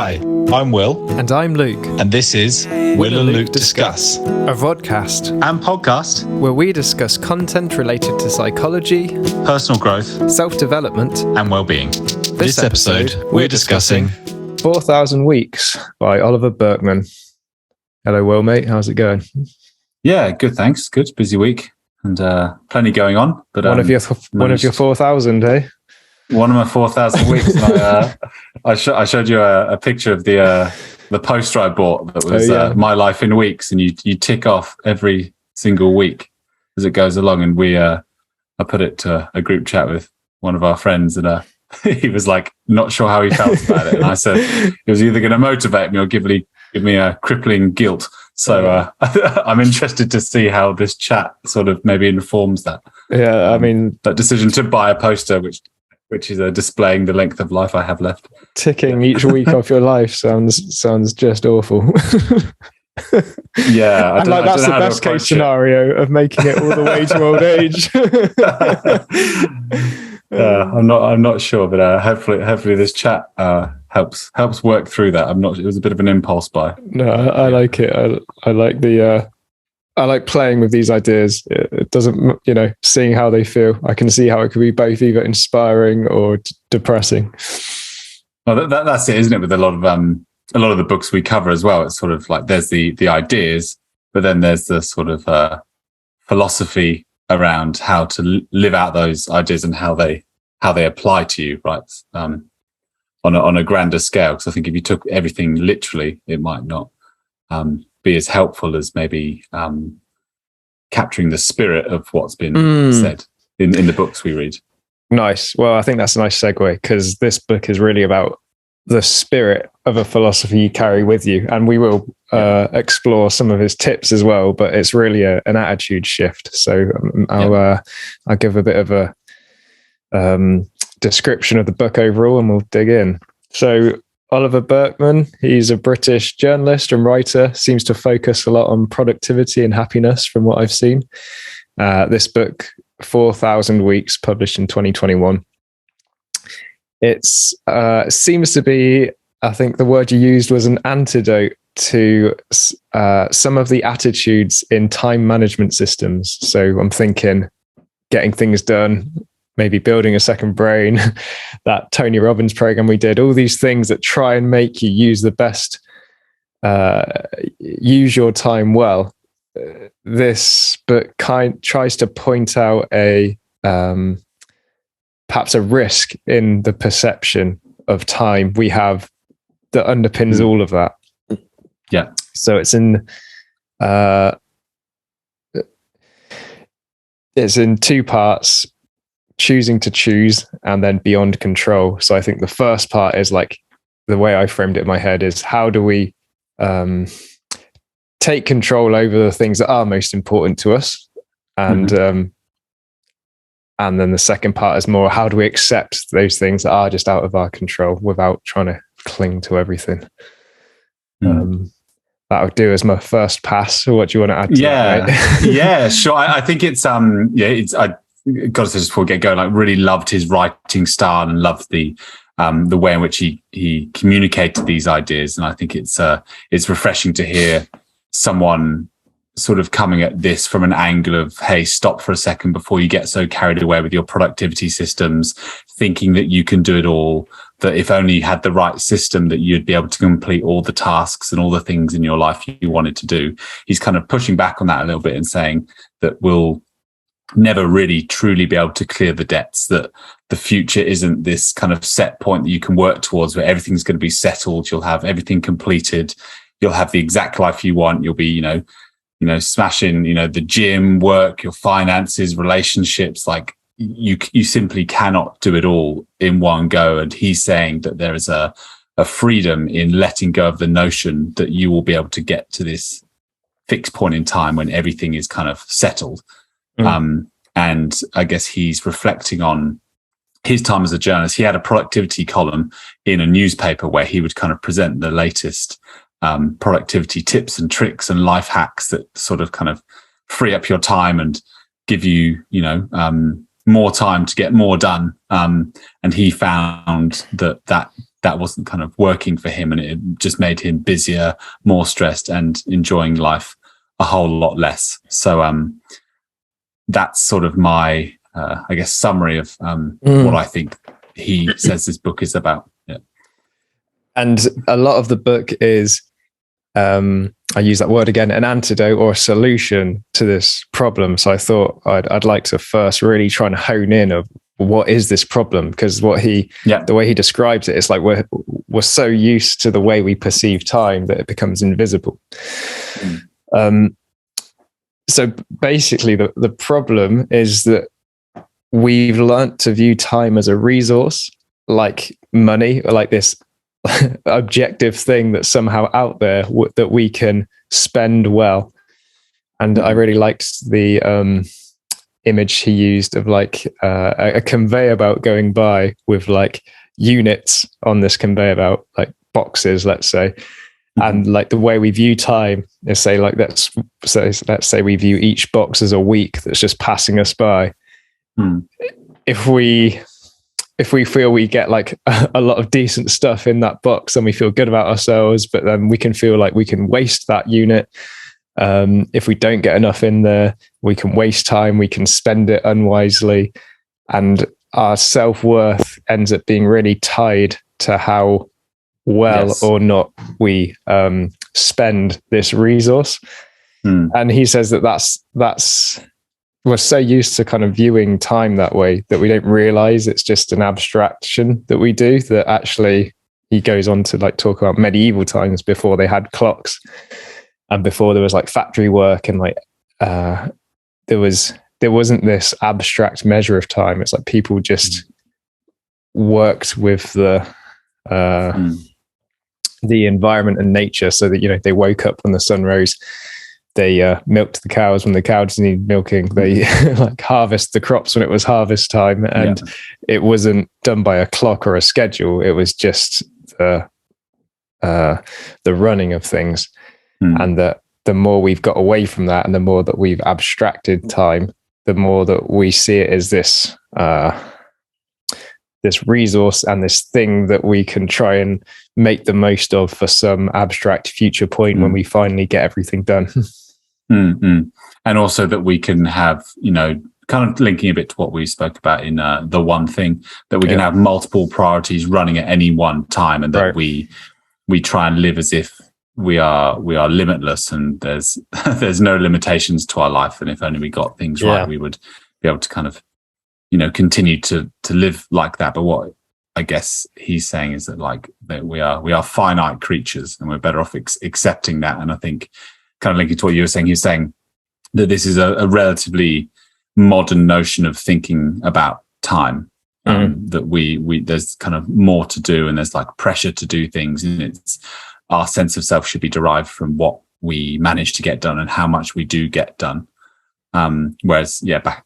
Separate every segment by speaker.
Speaker 1: Hi, I'm Will.
Speaker 2: And I'm Luke.
Speaker 1: And this is Will and Luke Discuss,
Speaker 2: a vodcast
Speaker 1: and podcast
Speaker 2: where we discuss content related to psychology,
Speaker 1: personal growth,
Speaker 2: self-development,
Speaker 1: and well-being. This episode, we're discussing
Speaker 2: 4,000 Weeks by Oliver Burkeman. Hello, Will, mate. How's it going?
Speaker 3: Yeah, good, thanks. Good, busy week and plenty going on. But
Speaker 2: one of your 4,000, eh?
Speaker 3: One of my 4,000 weeks. And I showed you a picture of the poster I bought that was my life in weeks, and you tick off every single week as it goes along. And I put it to a group chat with one of our friends, and he was like, not sure how he felt about it. And I said it was either going to motivate me or give me a crippling guilt. So I'm interested to see how this chat sort of maybe informs that.
Speaker 2: Yeah, I mean,
Speaker 3: that decision to buy a poster, which is displaying the length of life I have left.
Speaker 2: Ticking each week off your life sounds just awful.
Speaker 3: Yeah,
Speaker 2: that's the best case scenario of making it all the way to old age.
Speaker 3: I'm not sure, but hopefully this chat helps work through that. It was a bit of an impulse buy.
Speaker 2: No, I like it. I like I like playing with these ideas. It doesn't, seeing how they feel. I can see how it could be both either inspiring or depressing.
Speaker 3: Well, that's it, isn't it? With a lot of the books we cover as well, it's sort of like there's the ideas, but then there's the sort of philosophy around how to live out those ideas and how they apply to you, right? On a grander scale. Because I think if you took everything literally, it might not be as helpful as maybe capturing the spirit of what's been said in the books we read.
Speaker 2: Nice. Well, I think that's a nice segue, because this book is really about the spirit of a philosophy you carry with you. And we will explore some of his tips as well, but it's really an attitude shift. So I'll give a bit of a description of the book overall, and we'll dig in. So Oliver Burkeman, he's a British journalist and writer, seems to focus a lot on productivity and happiness from what I've seen. This book, 4,000 Weeks, published in 2021. It seems to be, I think the word you used was an antidote to some of the attitudes in time management systems. So I'm thinking getting things done, maybe building a second brain, that Tony Robbins program we did, all these things that try and make you use use your time well. This book tries to point out perhaps a risk in the perception of time we have that underpins all of that.
Speaker 3: Yeah.
Speaker 2: So it's in two parts: choosing to choose, and then beyond control. So I think the first part is, like, the way I framed it in my head is, how do we take control over the things that are most important to us? And and then the second part is more, how do we accept those things that are just out of our control without trying to cling to everything? That would do as my first pass. So what do you want to add to that, mate?
Speaker 3: Yeah, sure. I think it's I got to say just before we get going, I really loved his writing style and loved the way in which he communicated these ideas. And I think it's refreshing to hear someone sort of coming at this from an angle of, hey, stop for a second before you get so carried away with your productivity systems, thinking that you can do it all, that if only you had the right system that you'd be able to complete all the tasks and all the things in your life you wanted to do. He's kind of pushing back on that a little bit and saying that we'll never really truly be able to clear the debts, that the future isn't this kind of set point that you can work towards where everything's going to be settled. You'll have everything completed. You'll have the exact life you want. You'll be, smashing, the gym, work, your finances, relationships. Like you simply cannot do it all in one go. And he's saying that there is a freedom in letting go of the notion that you will be able to get to this fixed point in time when everything is kind of settled. And I guess he's reflecting on his time as a journalist. He had a productivity column in a newspaper where he would kind of present the latest productivity tips and tricks and life hacks that sort of kind of free up your time and give you, more time to get more done. And he found that that wasn't kind of working for him, and it just made him busier, more stressed, and enjoying life a whole lot less. So that's sort of my, I guess, summary of what I think he says this book is about. Yeah.
Speaker 2: And a lot of the book is, I use that word again, an antidote or a solution to this problem. So I thought I'd like to first really try and hone in of what is this problem, because the way he describes it, it's like we're so used to the way we perceive time that it becomes invisible. So basically the problem is that we've learnt to view time as a resource, like money, or like this objective thing that's somehow out there that we can spend well. And I really liked the image he used of like a conveyor belt going by with like units on this conveyor belt, like boxes, let's say. And like the way we view time is say like let's say we view each box as a week that's just passing us by. If we feel we get like a lot of decent stuff in that box and we feel good about ourselves, but then we can feel like we can waste that unit. If we don't get enough in there, we can waste time, we can spend it unwisely, and our self-worth ends up being really tied to how well or not we spend this resource. And he says that's we're so used to kind of viewing time that way that we don't realize it's just an abstraction that we do, that actually he goes on to like talk about medieval times before they had clocks and before there was like factory work, and like there wasn't this abstract measure of time. It's like people just worked with the environment and nature, so that, you know, they woke up when the sun rose, they milked the cows when the cows needed milking, they like harvest the crops when it was harvest time, and it wasn't done by a clock or a schedule. It was just the running of things. And that the more we've got away from that, and the more that we've abstracted time, the more that we see it as this this resource and this thing that we can try and make the most of for some abstract future point when we finally get everything done.
Speaker 3: And also that we can have, you know, kind of linking a bit to what we spoke about in The One Thing, that we can have multiple priorities running at any one time, and that we try and live as if we are limitless, and there's no limitations to our life, and if only we got things right, we would be able to kind of, you know, continue to live like that. But what I guess he's saying is that like that we are finite creatures, and we're better off accepting that. And I think, kind of linking to what you were saying, he's saying that this is a relatively modern notion of thinking about time. That we there's kind of more to do, and there's like pressure to do things, and it's our sense of self should be derived from what we manage to get done and how much we do get done. Whereas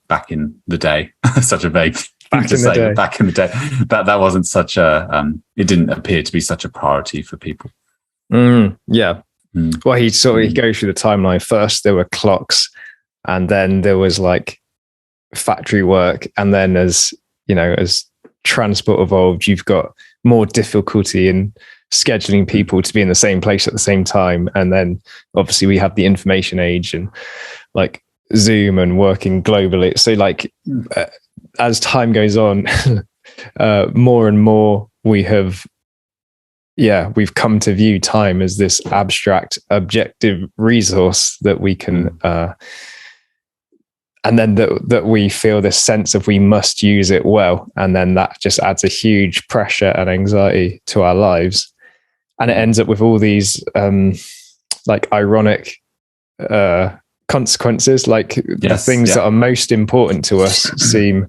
Speaker 3: back in the day, such a vague thing to say, but back in the day, that wasn't such a it didn't appear to be such a priority for people.
Speaker 2: Well, he goes through the timeline. First there were clocks, and then there was like factory work, and then as you know, as transport evolved, you've got more difficulty in scheduling people to be in the same place at the same time. And then obviously we have the information age and like Zoom and working globally. So like as time goes on, more and more we've come to view time as this abstract, objective resource that we can, and then that we feel this sense of we must use it well. And then that just adds a huge pressure and anxiety to our lives. And it ends up with all these like ironic consequences, like the things that are most important to us seem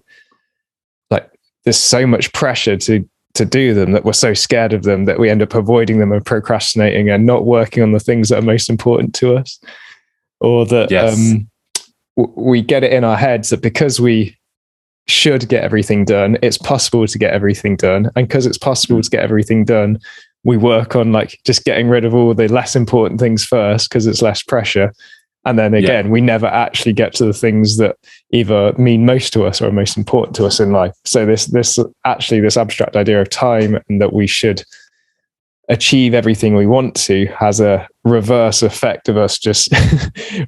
Speaker 2: like there's so much pressure to do them that we're so scared of them that we end up avoiding them and procrastinating and not working on the things that are most important to us. Or that we get it in our heads that because we should get everything done, it's possible to get everything done. And because it's possible to get everything done, we work on like just getting rid of all the less important things first because it's less pressure. And then again, we never actually get to the things that either mean most to us or are most important to us in life. So this abstract idea of time, and that we should achieve everything we want to has a reverse effect of us just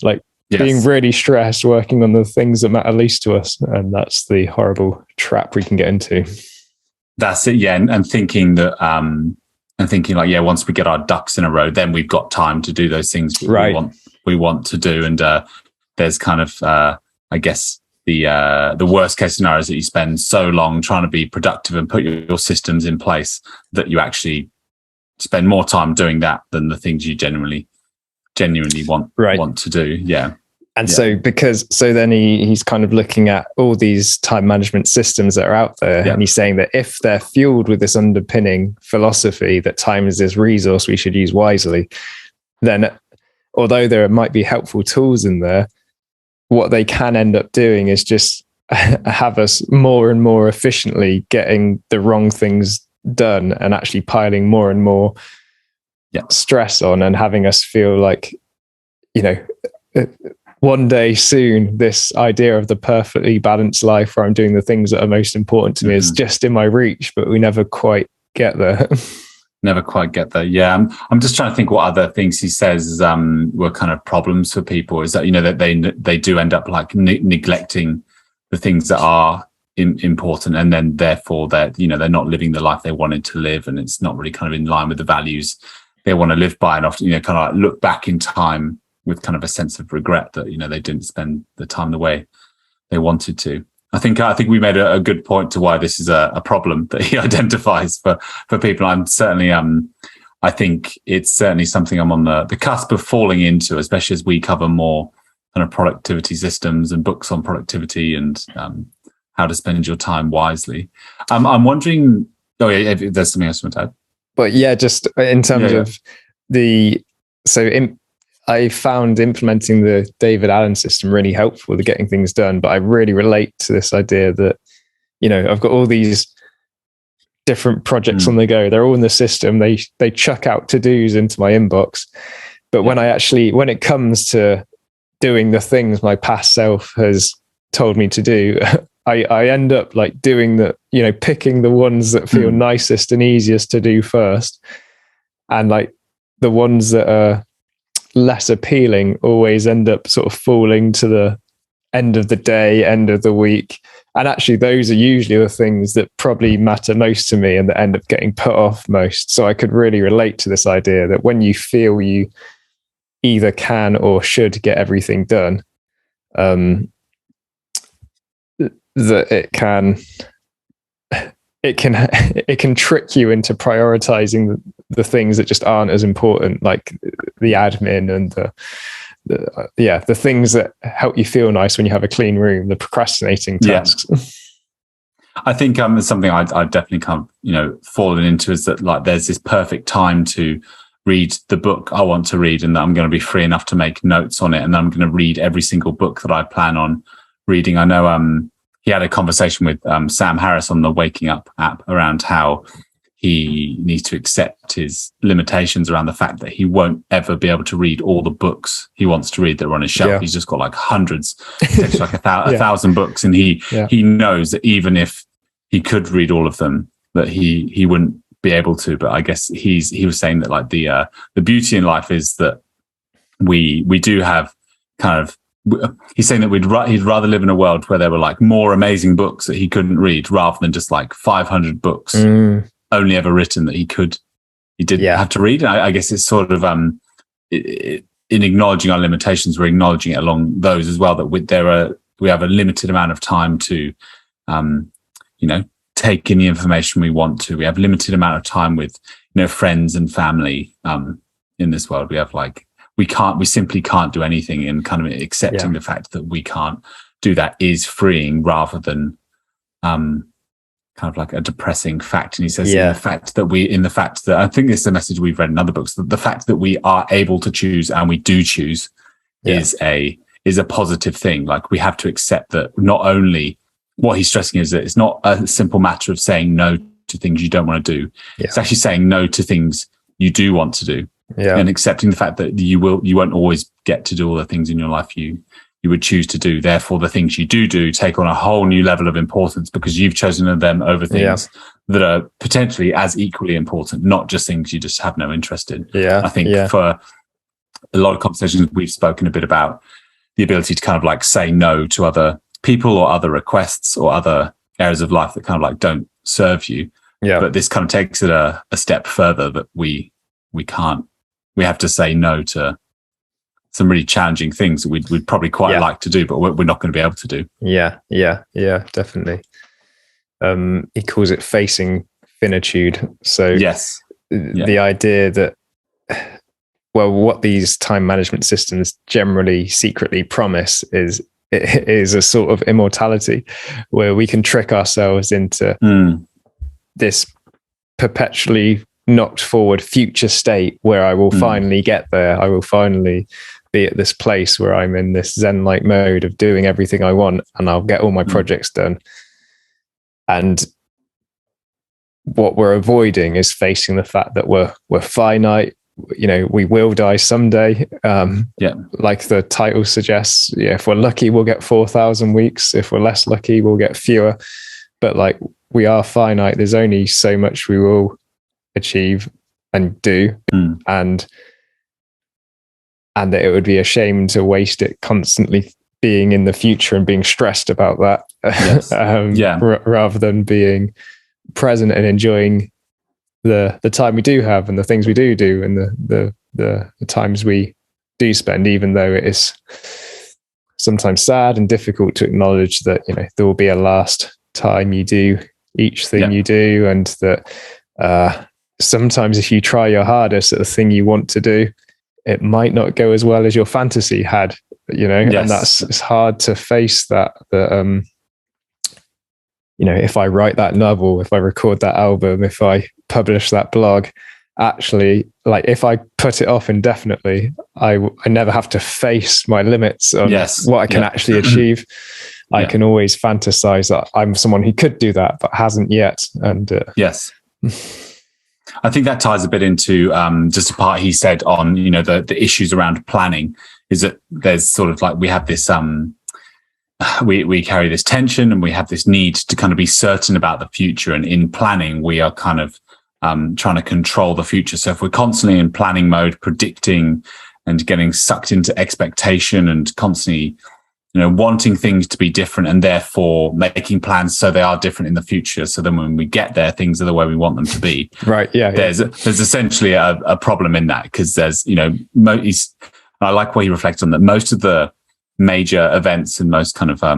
Speaker 2: like being really stressed, working on the things that matter least to us. And that's the horrible trap we can get into.
Speaker 3: That's it. Yeah. And thinking that, like, yeah, once we get our ducks in a row, then we've got time to do those things we want to do. And there's kind of, I guess, the worst case scenario is that you spend so long trying to be productive and put your systems in place that you actually spend more time doing that than the things you genuinely want to do. Yeah.
Speaker 2: And so then he's kind of looking at all these time management systems that are out there. And he's saying that if they're fueled with this underpinning philosophy that time is this resource we should use wisely, then although there might be helpful tools in there, what they can end up doing is just have us more and more efficiently getting the wrong things done and actually piling more and more stress on and having us feel like, one day soon, this idea of the perfectly balanced life where I'm doing the things that are most important to me is just in my reach, but we never quite get there.
Speaker 3: Never quite get there. Yeah. I'm just trying to think what other things he says were kind of problems for people. Is that, that they do end up like neglecting the things that are important, and then therefore they're not living the life they wanted to live, and it's not really kind of in line with the values they want to live by, and often kind of like look back in time with kind of a sense of regret that they didn't spend the time the way they wanted to. I think we made a good point to why this is a problem that he identifies for people. I'm certainly I think it's certainly something I'm on the cusp of falling into, especially as we cover more kind of productivity systems and books on productivity and how to spend your time wisely. I'm wondering. Oh yeah, if there's something else you want to add.
Speaker 2: But yeah, just in terms of I found implementing the David Allen system really helpful to getting things done. But I really relate to this idea that, I've got all these different projects on the go. They're all in the system. They chuck out to-dos into my inbox. But when it comes to doing the things my past self has told me to do, I end up like doing picking the ones that feel nicest and easiest to do first. And like the ones that are less appealing always end up sort of falling to the end of the day, end of the week. And actually those are usually the things that probably matter most to me and that end up getting put off most. So I could really relate to this idea that when you feel you either can or should get everything done, that it can trick you into prioritizing the things that just aren't as important, like the admin and the things that help you feel nice when you have a clean room, the procrastinating tasks.
Speaker 3: I think it's something I definitely kind of fallen into, is that like there's this perfect time to read the book I want to read, and that I'm going to be free enough to make notes on it, and I'm going to read every single book that I plan on reading. I know he had a conversation with Sam Harris on the Waking Up app around how he needs to accept his limitations around the fact that he won't ever be able to read all the books he wants to read that are on his shelf. Yeah. He's just got like hundreds, it's like a thousand books. And he knows that even if he could read all of them, that he wouldn't be able to. But I guess he was saying that like the beauty in life is that we do have kind of, he's saying that he'd rather live in a world where there were like more amazing books that he couldn't read, rather than just like 500 books only ever written that he didn't have to read. And I guess it's sort of in acknowledging our limitations, we're acknowledging it along those as well, that we have a limited amount of time to take in the information we want to. We have limited amount of time with friends and family in this world. We have like we simply can't do anything, and kind of accepting the fact that we can't do that is freeing, rather than kind of like a depressing fact. And he says in the fact that I think this is a message we've read in other books, that the fact that we are able to choose, and we do choose, is a positive thing. Like we have to accept that. Not only what he's stressing is that it's not a simple matter of saying no to things you don't want to do. It's actually saying no to things you do want to do. And accepting the fact that you won't always get to do all the things in your life you would choose to do. Therefore, the things you do take on a whole new level of importance, because you've chosen them over things that are potentially as equally important, not just things you just have no interest in.
Speaker 2: Yeah.
Speaker 3: I think for a lot of conversations, we've spoken a bit about the ability to kind of like say no to other people or other requests or other areas of life that kind of like don't serve you.
Speaker 2: Yeah.
Speaker 3: But this kind of takes it a step further, that we have to say no to some really challenging things that we'd probably quite like to do, but we're not going to be able to do.
Speaker 2: Yeah, definitely. He calls it facing finitude. So
Speaker 3: yes,
Speaker 2: the idea that, well, what these time management systems generally secretly promise is a sort of immortality, where we can trick ourselves into this perpetually knocked forward future state where I will finally get there. I will finally be at this place where I'm in this Zen-like mode of doing everything I want, and I'll get all my projects done. And what we're avoiding is facing the fact that we're finite. You know, we will die someday. Like the title suggests, if we're lucky, we'll get 4,000 weeks. If we're less lucky, we'll get fewer. But like, we are finite. There's only so much we will achieve and do, and that it would be a shame to waste it constantly being in the future and being stressed about that. Rather than being present and enjoying the time we do have and the things we do and the times we do spend, even though it is sometimes sad and difficult to acknowledge that, you know, there will be a last time you do each thing you do, and that sometimes if you try your hardest at the thing you want to do, it might not go as well as your fantasy had, you know. And it's hard to face that you know, if I write that novel, if I record that album, if I publish that blog, actually, like, if I put it off indefinitely, I never have to face my limits on what I can actually achieve. I can always fantasize that I'm someone who could do that, but hasn't yet. And
Speaker 3: I think that ties a bit into just a part he said on, you know, the issues around planning, is that there's sort of like, we have this, we carry this tension, and we have this need to kind of be certain about the future. And in planning, we are kind of trying to control the future. So if we're constantly in planning mode, predicting and getting sucked into expectation and constantly, you know, wanting things to be different, and therefore making plans so they are different in the future, so then when we get there, things are the way we want them to be.
Speaker 2: Right. Yeah.
Speaker 3: There's essentially a problem in that, because there's, you know, I like what he reflects on, that most of the major events and most kind of, I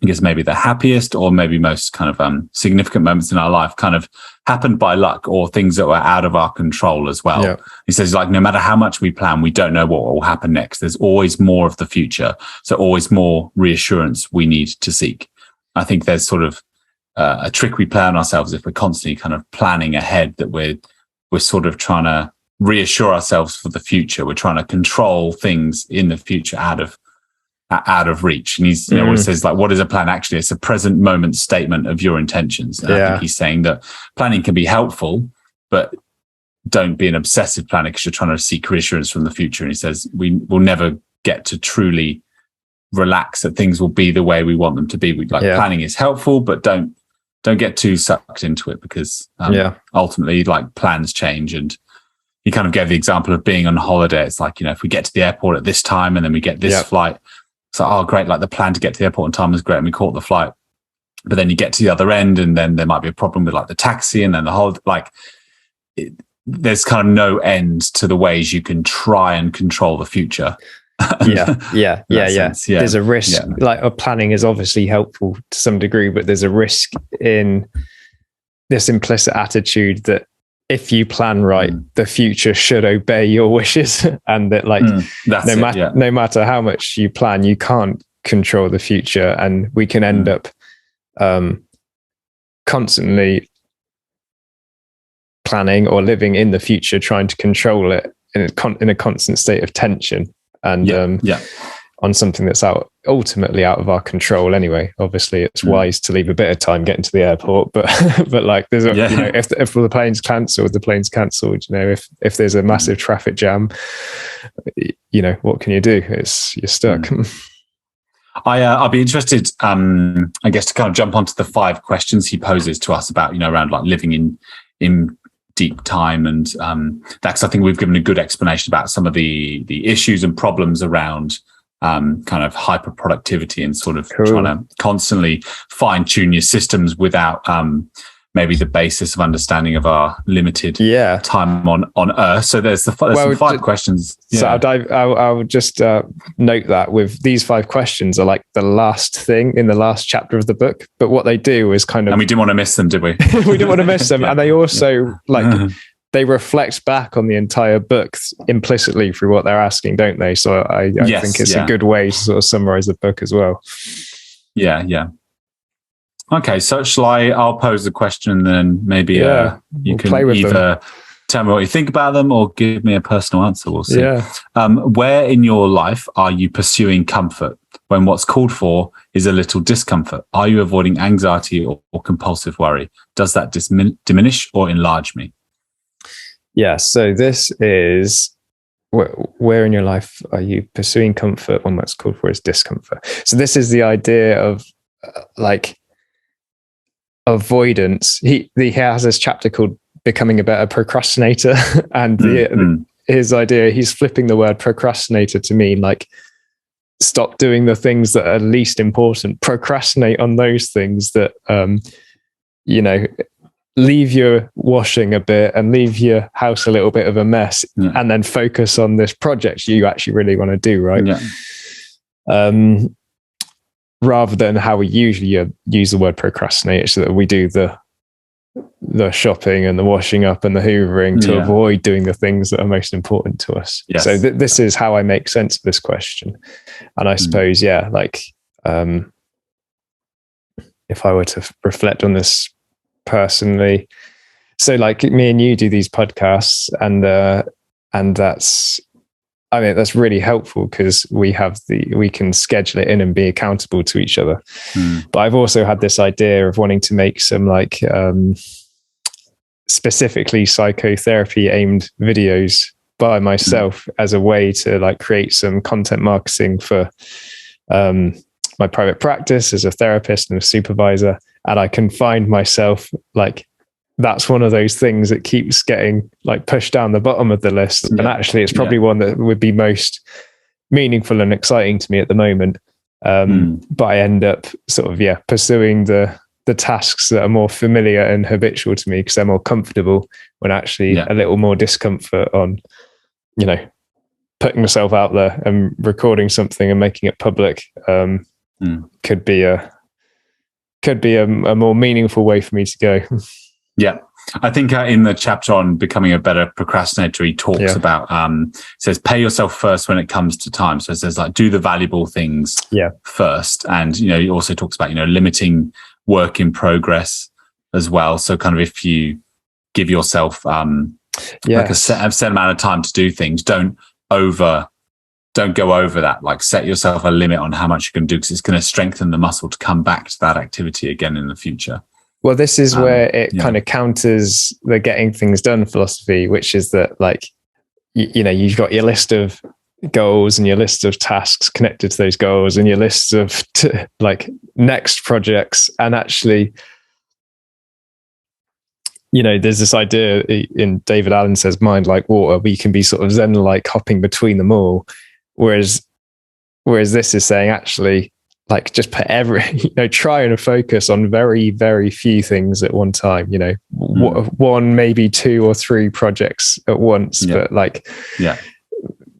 Speaker 3: guess maybe the happiest or maybe most kind of significant moments in our life kind of happened by luck, or things that were out of our control as well. Yeah. He says, like, no matter how much we plan, we don't know what will happen next. There's always more of the future. So always more reassurance we need to seek. I think there's sort of a trick we play on ourselves if we're constantly kind of planning ahead, that we're sort of trying to reassure ourselves for the future. We're trying to control things in the future out of reach. And he's, you know, what he says, like, what is a plan? Actually, it's a present moment statement of your intentions. And I think he's saying that planning can be helpful, but don't be an obsessive planner, because you're trying to seek reassurance from the future. And he says, we will never get to truly relax that things will be the way we want them to be. Planning is helpful, but don't get too sucked into it, because ultimately, like, plans change. And he kind of gave the example of being on holiday. It's like, you know, if we get to the airport at this time and then we get this flight, it's like, oh, great. Like, the plan to get to the airport on time was great, and we caught the flight. But then you get to the other end, and then there might be a problem with, like, the taxi, and then the whole, like, there's kind of no end to the ways you can try and control the future.
Speaker 2: Yeah. There's a risk. Like, planning is obviously helpful to some degree, but there's a risk in this implicit attitude that if you plan right, the future should obey your wishes, and that, like, no matter how much you plan, you can't control the future, and we can end up constantly planning or living in the future, trying to control it in a constant state of tension, and on something that's ultimately out of our control anyway. Obviously, it's wise to leave a bit of time getting to the airport, but like, there's you know, if the plane's cancelled, you know, if there's a massive traffic jam, you know, what can you do? You're stuck.
Speaker 3: I'll be interested, I guess, to kind of jump onto the 5 questions he poses to us about, around like living in deep time and that, because I think we've given a good explanation about some of the issues and problems around kind of hyper productivity and sort of trying to constantly fine tune your systems without maybe the basis of understanding of our limited time on Earth. So there's some 5 questions. Yeah.
Speaker 2: So I'll just note that with these 5 questions are like the last thing in the last chapter of the book. But what they do is kind of...
Speaker 3: And we didn't want to miss them, did we?
Speaker 2: We didn't want to miss them. Yeah. And they also they reflect back on the entire book implicitly through what they're asking, don't they? So I think it's a good way to sort of summarize the book as well.
Speaker 3: Yeah. Okay, so I'll pose the question and then maybe you can either tell me what you think about them or give me a personal answer. We'll see.
Speaker 2: Yeah.
Speaker 3: Where in your life are you pursuing comfort when what's called for is a little discomfort? Are you avoiding anxiety or compulsive worry? Does that diminish or enlarge me?
Speaker 2: Yeah, so this is... Where in your life are you pursuing comfort when what's called for is discomfort? So this is the idea of avoidance. He has this chapter called Becoming a Better Procrastinator, and his idea, he's flipping the word procrastinator to mean like stop doing the things that are least important, procrastinate on those things that leave your washing a bit and leave your house a little bit of a mess, and then focus on this project you actually really want to do, right? Rather than how we usually use the word procrastinate, so that we do the shopping and the washing up and the hoovering to avoid doing the things that are most important to us. Yes. So this is how I make sense of this question. And I suppose, if I were to reflect on this personally, so like me and you do these podcasts, and that's really helpful because we can schedule it in and be accountable to each other. But I've also had this idea of wanting to make some specifically psychotherapy aimed videos by myself as a way to create some content marketing for my private practice as a therapist and a supervisor. And I can find myself that's one of those things that keeps getting pushed down the bottom of the list. And actually it's probably one that would be most meaningful and exciting to me at the moment. But I end up pursuing the tasks that are more familiar and habitual to me because they're more comfortable, when actually a little more discomfort on, putting myself out there and recording something and making it public could be a more meaningful way for me to go.
Speaker 3: Yeah. I think in the chapter on becoming a better procrastinator, he talks about, says, pay yourself first when it comes to time. So it says do the valuable things first. And, he also talks about, limiting work in progress as well. So kind of if you give yourself a set amount of time to do things, don't go over that. Set yourself a limit on how much you can do, because it's going to strengthen the muscle to come back to that activity again in the future.
Speaker 2: Well, this is where it kind of counters the getting things done philosophy, which is that you've got your list of goals and your list of tasks connected to those goals and your list of next projects. And actually, there's this idea in David Allen says, mind like water, we can be sort of Zen-like hopping between them all. Whereas this is saying actually, just put try and focus on very, very few things at one time, one, maybe 2 or 3 projects at once, but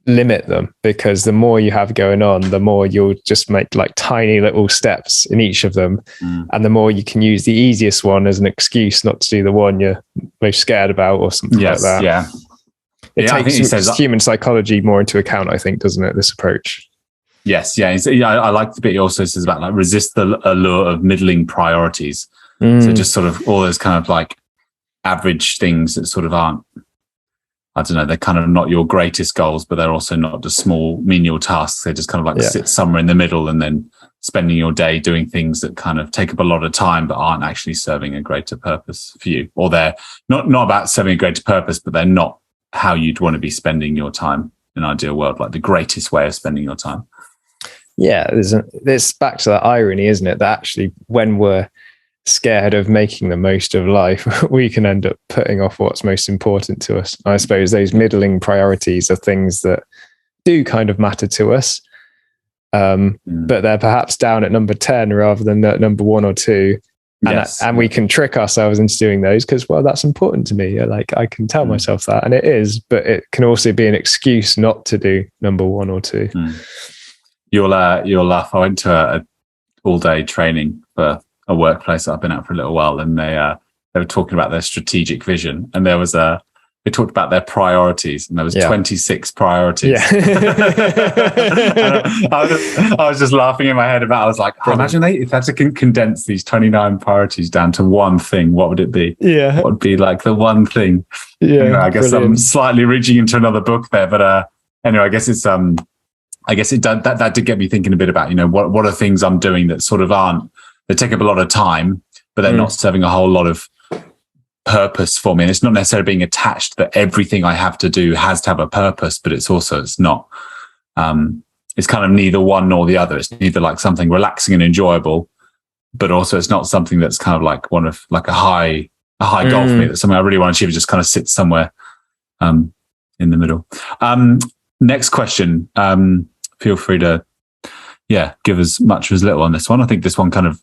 Speaker 2: limit them, because the more you have going on, the more you'll just make tiny little steps in each of them. And the more you can use the easiest one as an excuse not to do the one you're most scared about or something like that.
Speaker 3: Yeah.
Speaker 2: It takes human psychology more into account, I think, doesn't it, this approach?
Speaker 3: Yes. Yeah. I like the bit he also says about resist the allure of middling priorities. So just sort of all those kind of average things that sort of aren't, I don't know, they're kind of not your greatest goals, but they're also not just small menial tasks. They just kind of sit somewhere in the middle, and then spending your day doing things that kind of take up a lot of time, but aren't actually serving a greater purpose for you. Or they're not about serving a greater purpose, but they're not how you'd want to be spending your time in an ideal world, the greatest way of spending your time.
Speaker 2: Yeah, it's back to that irony, isn't it? That actually, when we're scared of making the most of life, we can end up putting off what's most important to us. I suppose those middling priorities are things that do kind of matter to us, but they're perhaps down at number 10 rather than at number 1 or 2. And we can trick ourselves into doing those because, well, that's important to me. Like, I can tell myself that, and it is, but it can also be an excuse not to do number 1 or 2.
Speaker 3: You'll laugh. I went to a all-day training for a workplace that I've been at for a little while, and they were talking about their strategic vision, and they talked about their priorities, and there was 26 priorities. I was just laughing in my head about. I was like, imagine if they had to condense these 29 priorities down to one thing. What would it be? Yeah, what would be like the one thing? Yeah, anyway, I guess I'm slightly reaching into another book there, but anyway, I guess it's I guess that did get me thinking a bit about, what are things I'm doing that sort of they take up a lot of time, but they're not serving a whole lot of purpose for me. And it's not necessarily being attached that everything I have to do has to have a purpose, but it's not, it's kind of neither one nor the other. It's neither like something relaxing and enjoyable, but also it's not something that's kind of like a high goal for me. That's something I really want to achieve. It just kind of sits somewhere, in the middle. Next question. Feel free to, give as much or as little on this one. I think this one kind of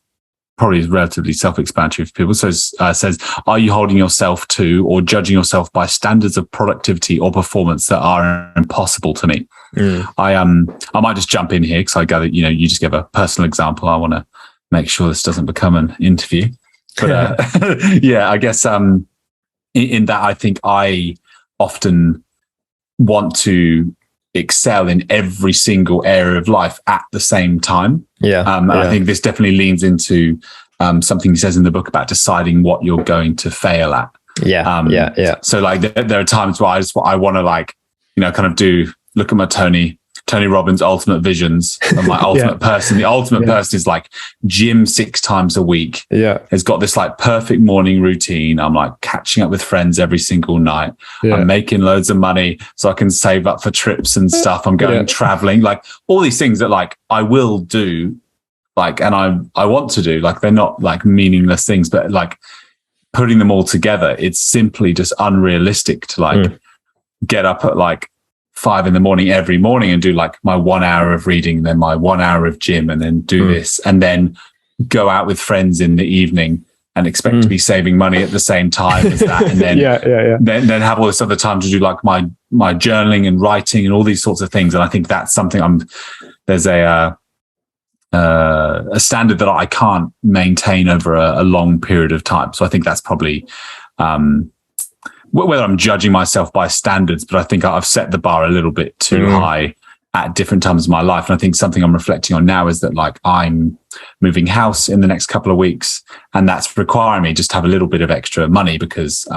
Speaker 3: probably is relatively self-explanatory for people. So it says, are you holding yourself to or judging yourself by standards of productivity or performance that are impossible to meet? I might just jump in here because I gather, you just gave a personal example. I want to make sure this doesn't become an interview. But I guess in that, I think I often want to excel in every single area of life at the same time. I think this definitely leans into something he says in the book about deciding what you're going to fail at. So like there are times where I want to kind of look at my Tony Robbins ultimate visions and my ultimate person. The ultimate person is like gym 6 times a week. Has got this like perfect morning routine. I'm like catching up with friends every single night. I'm making loads of money so I can save up for trips and stuff. I'm going traveling, like all these things that like I will do, like, and I want to do, like, they're not like meaningless things, but like putting them all together, it's simply just unrealistic to like get up at like 5 a.m. every morning and do like my 1 hour of reading, then my 1 hour of gym, and then do this, and then go out with friends in the evening and expect to be saving money at the same time as that, and then then have all this other time to do like my journaling and writing and all these sorts of things. And I think that's something there's a standard that I can't maintain over a long period of time. So I think that's probably whether I'm judging myself by standards, but I think I've set the bar a little bit too high at different times of my life. And I think something I'm reflecting on now is that like I'm moving house in the next couple of weeks, and that's requiring me just to have a little bit of extra money because,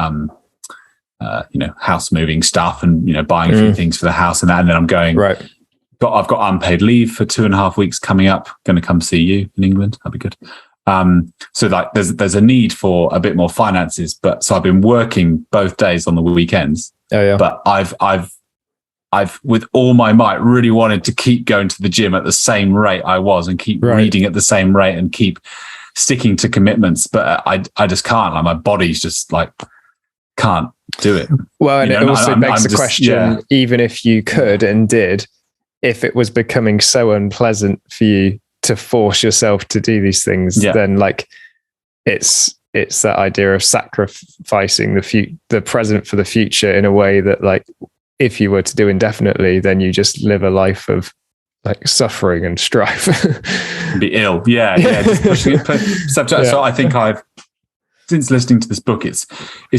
Speaker 3: house moving stuff and, buying a few things for the house and that. And then I'm going, I've got unpaid leave for 2.5 weeks coming up. Going to come see you in England. That'd be good. So like there's a need for a bit more finances, but so I've been working both days on the weekends, but I've with all my might really wanted to keep going to the gym at the same rate I was and keep reading at the same rate and keep sticking to commitments. But I just can't, like my body's just like, can't do it.
Speaker 2: Well, and it also begs the question, even if you could and did, if it was becoming so unpleasant for you to force yourself to do these things, then like it's that idea of sacrificing the present for the future in a way that like if you were to do indefinitely, then you just live a life of like suffering and strife.
Speaker 3: Be ill. Just pushing it. So I think since listening to this book, it's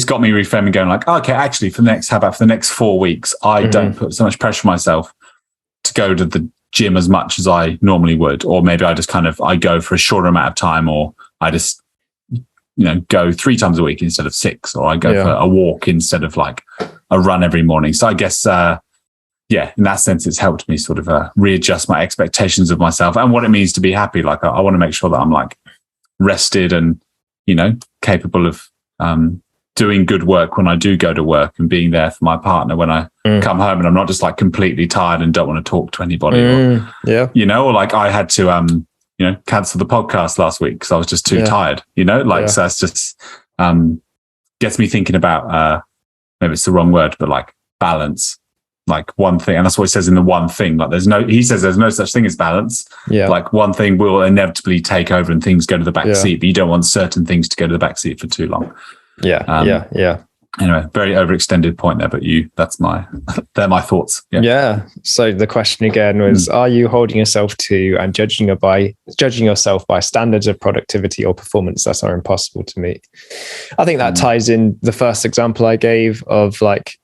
Speaker 3: got me reframing, going like, okay, actually for the next 4 weeks, I don't put so much pressure on myself to go to the gym as much as I normally would, or maybe I just I go for a shorter amount of time, or I just go 3 times a week instead of 6, or I go for a walk instead of like a run every morning. So I guess in that sense it's helped me sort of readjust my expectations of myself and what it means to be happy. Like I want to make sure that I'm like rested and capable of doing good work when I do go to work and being there for my partner when I come home, and I'm not just like completely tired and don't want to talk to anybody or, or like I had to, cancel the podcast last week because I was just too tired, so that's just, gets me thinking about, maybe it's the wrong word, but like balance, like one thing. And that's what he says in the one thing, like he says there's no such thing as balance. Yeah. Like one thing will inevitably take over and things go to the back seat, but you don't want certain things to go to the back seat for too long. Anyway, very overextended point there, but they're my thoughts.
Speaker 2: Yeah. So the question again was, are you holding yourself to and judging yourself by standards of productivity or performance that are impossible to meet? I think that ties in the first example I gave of like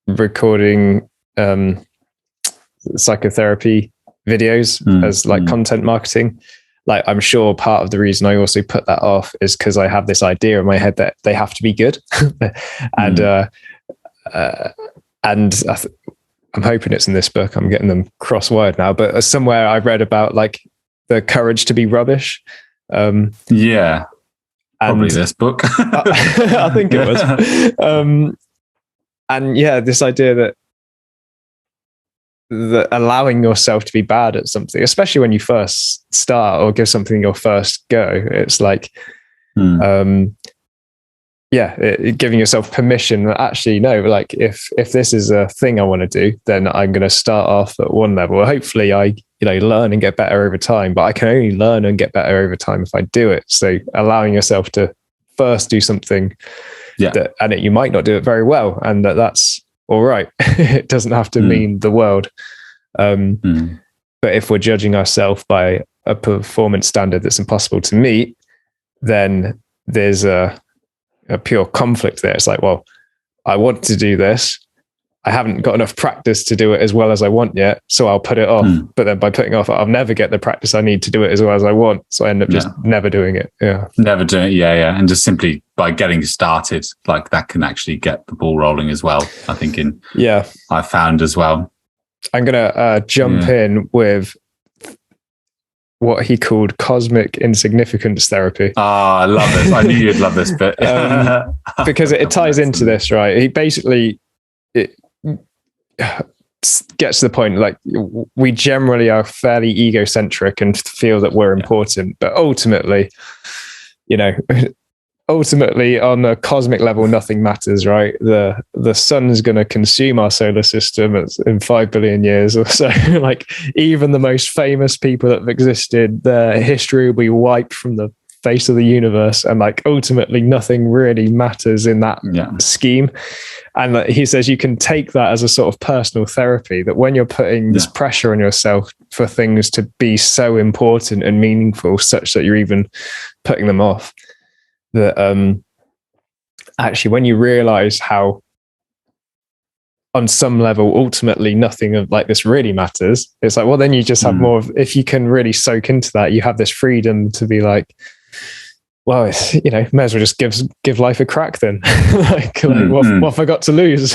Speaker 2: recording psychotherapy videos as like content marketing. Like, I'm sure part of the reason I also put that off is because I have this idea in my head that they have to be good. And I'm hoping it's in this book. I'm getting them cross-wired now, but somewhere I read about like the courage to be rubbish. Probably
Speaker 3: this book.
Speaker 2: I think it was. And this idea that allowing yourself to be bad at something, especially when you first start or give something your first go, it's like, giving yourself permission that actually, no, like if this is a thing I want to do, then I'm going to start off at one level. Hopefully I, learn and get better over time, but I can only learn and get better over time if I do it. So allowing yourself to first do something you might not do it very well, and that's all right. It doesn't have to mean the world. But if we're judging ourselves by a performance standard that's impossible to meet, then there's a pure conflict there. It's like, well, I want to do this. I haven't got enough practice to do it as well as I want yet, so I'll put it off. But then by putting off, I'll never get the practice I need to do it as well as I want. So I end up just never doing it.
Speaker 3: Never doing it. And just simply by getting started, like that can actually get the ball rolling as well. I think I found as well.
Speaker 2: I'm gonna jump in with what he called cosmic insignificance therapy.
Speaker 3: I love this. I knew you'd love this bit.
Speaker 2: Because it ties into this, right? He basically gets to the point, like, we generally are fairly egocentric and feel that we're important, but ultimately on a cosmic level, nothing matters, right? The sun's going to consume our solar system in 5 billion years or so. Like, even the most famous people that have existed, their history will be wiped from the face of the universe, and like ultimately nothing really matters in that scheme. And he says you can take that as a sort of personal therapy, that when you're putting this pressure on yourself for things to be so important and meaningful such that you're even putting them off, that actually when you realize how on some level ultimately nothing of like this really matters, it's like, well, then you just have more of, if you can really soak into that, you have this freedom to be like, well, it's, may as well just give life a crack then. What have I got to lose?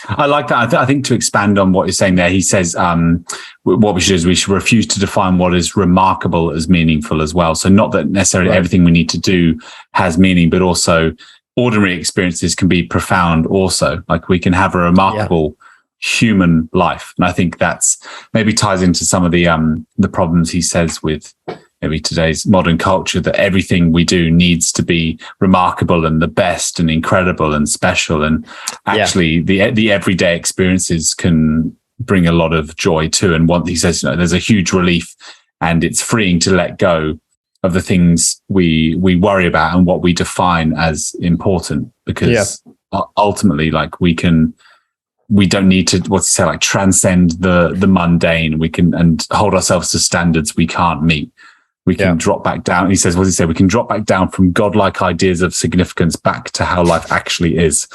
Speaker 3: I like that. I think to expand on what you're saying there, he says what we should do is we should refuse to define what is remarkable as meaningful as well. So not that necessarily everything we need to do has meaning, but also ordinary experiences can be profound also. Like, we can have a remarkable human life. And I think that's maybe ties into some of the problems he says with maybe today's modern culture, that everything we do needs to be remarkable and the best and incredible and special. And actually the everyday experiences can bring a lot of joy too. And he says, there's a huge relief, and it's freeing to let go of the things we worry about and what we define as important, because ultimately, like, we don't need to, transcend the mundane. We can, and hold ourselves to standards we can't meet. We can drop back down. He says, we can drop back down from godlike ideas of significance back to how life actually is.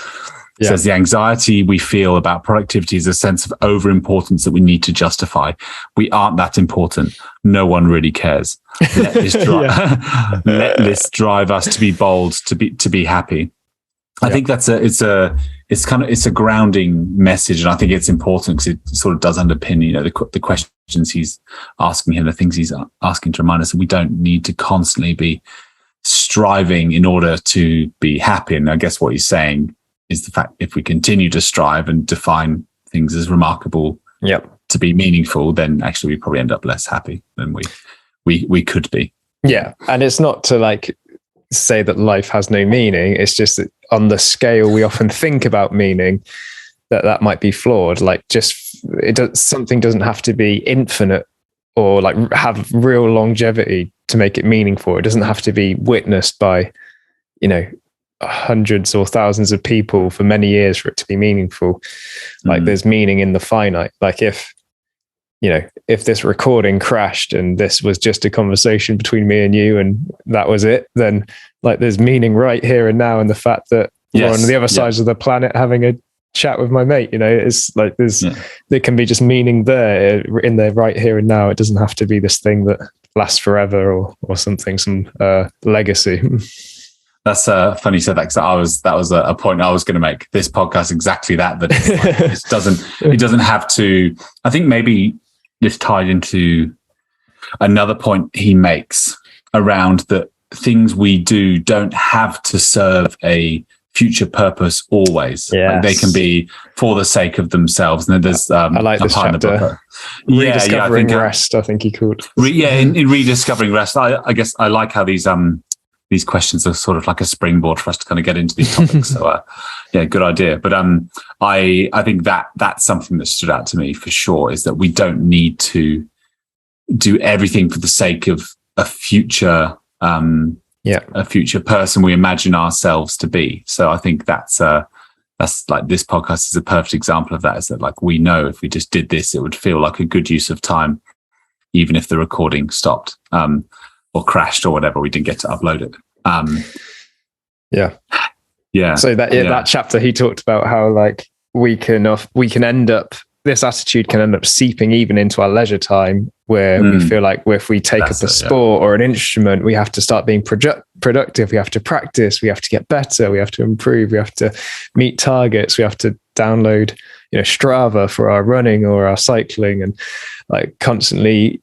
Speaker 3: He says the anxiety we feel about productivity is a sense of overimportance that we need to justify. We aren't that important. No one really cares. Let this drive us to be bold, to be happy. I think it's a grounding message, and I think it's important because it sort of does underpin, the questions he's asking him, the things he's asking to remind us that we don't need to constantly be striving in order to be happy. And I guess what he's saying is the fact if we continue to strive and define things as remarkable to be meaningful, then actually we probably end up less happy than we could be.
Speaker 2: Yeah. And it's not to like say that life has no meaning. It's just that on the scale we often think about meaning, that might be flawed. Like something doesn't have to be infinite or like have real longevity to make it meaningful. It doesn't have to be witnessed by, hundreds or thousands of people for many years for it to be meaningful. Like there's meaning in the finite. Like if this recording crashed and this was just a conversation between me and you and that was it, then like there's meaning right here and now in the fact that we're on the other sides of the planet having a chat with my mate. It's like there can be just meaning there in there right here and now. It doesn't have to be this thing that lasts forever or something, some legacy.
Speaker 3: That's funny you said that, because that was a point I was going to make. This podcast exactly that it doesn't have to. I think maybe this tied into another point he makes around that things we do don't have to serve a future purpose always. Like they can be for the sake of themselves. And then there's
Speaker 2: I like this chapter. Rediscovering rest, I think he called.
Speaker 3: In rediscovering rest, I guess I like how these questions are sort of like a springboard for us to kind of get into these topics. So good idea. But I think that's something that stood out to me for sure, is that we don't need to do everything for the sake of a future a future person we imagine ourselves to be. So I think that's like this podcast is a perfect example of that, is that like we know if we just did this, it would feel like a good use of time, even if the recording stopped or crashed or whatever, we didn't get to upload it. So that chapter he talked about how like we can end up, this attitude can end up seeping even into our leisure time, where we feel like if we take up a sport or an instrument, we have to start being productive. We have to practice. We have to get better. We have to improve. We have to meet targets. We have to download, Strava for our running or our cycling, and like constantly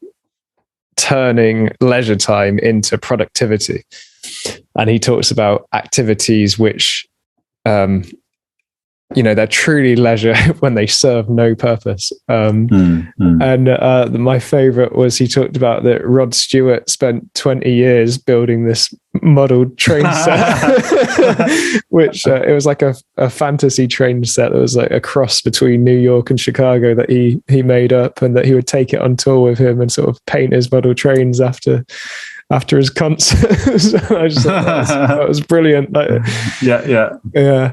Speaker 3: turning leisure time into productivity. And he talks about activities which, they're truly leisure when they serve no purpose. And my favorite was he talked about that Rod Stewart spent 20 years building this modelled train set, which it was like a fantasy train set that was like a cross between New York and Chicago that he made up, and that he would take it on tour with him and sort of paint his model trains after his concerts. I just thought that was brilliant. Like,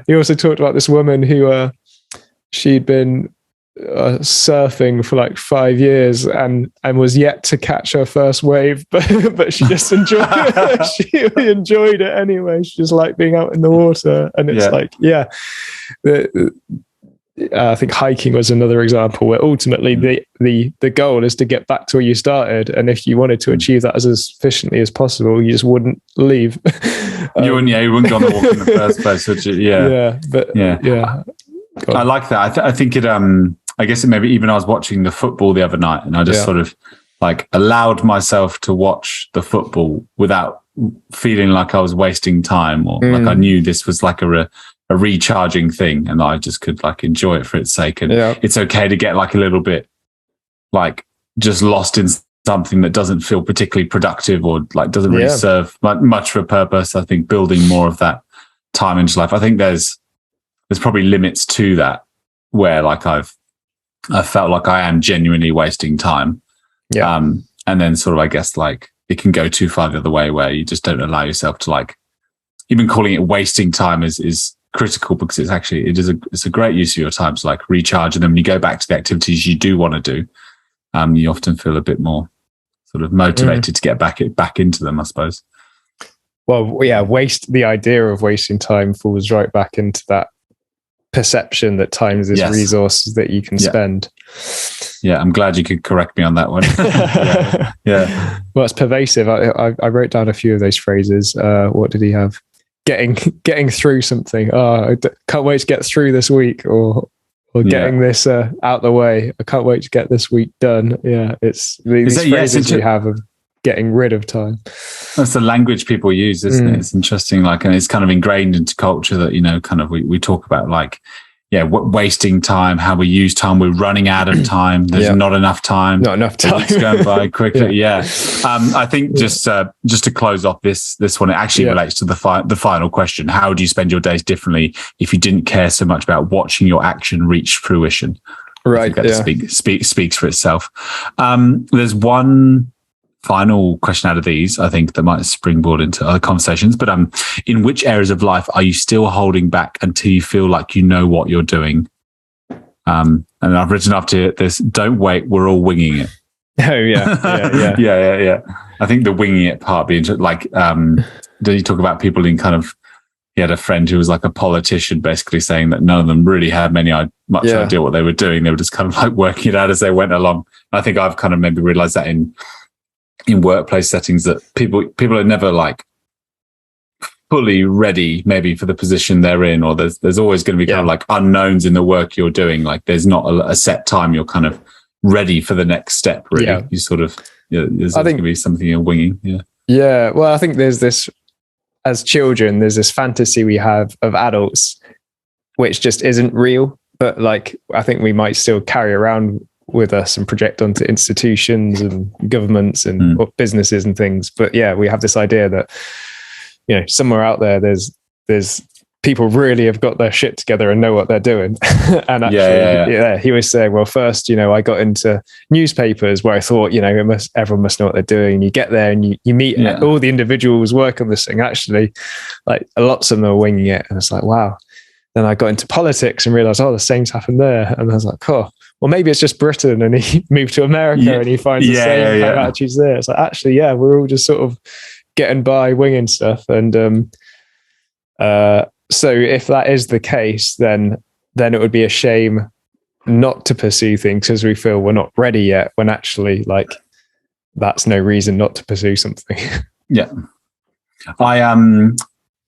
Speaker 3: He also talked about this woman who she'd been surfing for like 5 years and was yet to catch her first wave, but she just enjoyed it. She enjoyed it anyway. She just liked being out in the water. And it's I think hiking was another example where ultimately the goal is to get back to where you started, and if you wanted to achieve that as efficiently as possible, you just wouldn't leave. You wouldn't go on the walk in the first place, would you? I like that. I think it. I guess it maybe even I was watching the football the other night, and I just sort of like allowed myself to watch the football without feeling like I was wasting time, or like I knew this was like a recharging thing, and I just could like enjoy it for its sake. And it's okay to get like a little bit like just lost in something that doesn't feel particularly productive or like doesn't really serve much of a purpose. I think building more of that time into life, I think there's probably limits to that, where like I felt like I am genuinely wasting time. And then sort of, I guess like it can go too far the other way, where you just don't allow yourself to like, even calling it wasting time is critical, because it's a great use of your time to like recharge. And then when you go back to the activities you do want to do, you often feel a bit more sort of motivated to get back into them, I suppose.
Speaker 2: Well, the idea of wasting time falls right back into that perception that time is this resource that you can spend.
Speaker 3: Yeah, I'm glad you could correct me on that one.
Speaker 2: Well, it's pervasive. I wrote down a few of those phrases. What did he have? Getting through something. I can't wait to get through this week, or getting this out the way. I can't wait to get this week done. Yeah, it's these phrases you have of getting rid of time.
Speaker 3: That's the language people use, isn't it? It's interesting. Like, and it's kind of ingrained into culture that, you know, kind of we talk about like, wasting time, how we use time. We're running out of time. There's not enough time.
Speaker 2: Not enough time.
Speaker 3: It's going by quickly. I think just to close off this one, it actually relates to the final question. How would you spend your days differently if you didn't care so much about watching your action reach fruition?
Speaker 2: Right.
Speaker 3: Speaks for itself. There's one final question out of these, I think, that might springboard into other conversations. But in which areas of life are you still holding back until you feel like you know what you're doing? And I've written up to this: don't wait, we're all winging it.
Speaker 2: Oh yeah.
Speaker 3: I think the winging it part being like, did you talk about people in kind of? He had a friend who was like a politician, basically saying that none of them really had much idea what they were doing. They were just kind of like working it out as they went along. I think I've kind of maybe realized that in workplace settings, that people are never like fully ready maybe for the position they're in, or there's always going to be kind of like unknowns in the work you're doing. Like there's not a set time you're kind of ready for the next step, really. You sort of, there's going to be something you're winging.
Speaker 2: Well, I think there's this, as children, there's this fantasy we have of adults which just isn't real, but like I think we might still carry around with us and project onto institutions and governments and businesses and things. But we have this idea that, you know, somewhere out there, there's people really have got their shit together and know what they're doing. And actually, he was saying, well, first, you know, I got into newspapers where I thought, you know, everyone must know what they're doing. And you get there and you meet all the individuals work on this thing. Actually, like lots of them are winging it. And it's like, wow. Then I got into politics and realized, the same's happened there. And I was like, well, maybe it's just Britain, and he moved to America and he finds the same kind of attitudes there. It's like, actually, we're all just sort of getting by winging stuff. And so if that is the case, then it would be a shame not to pursue things because we feel we're not ready yet, when actually, like, that's no reason not to pursue something.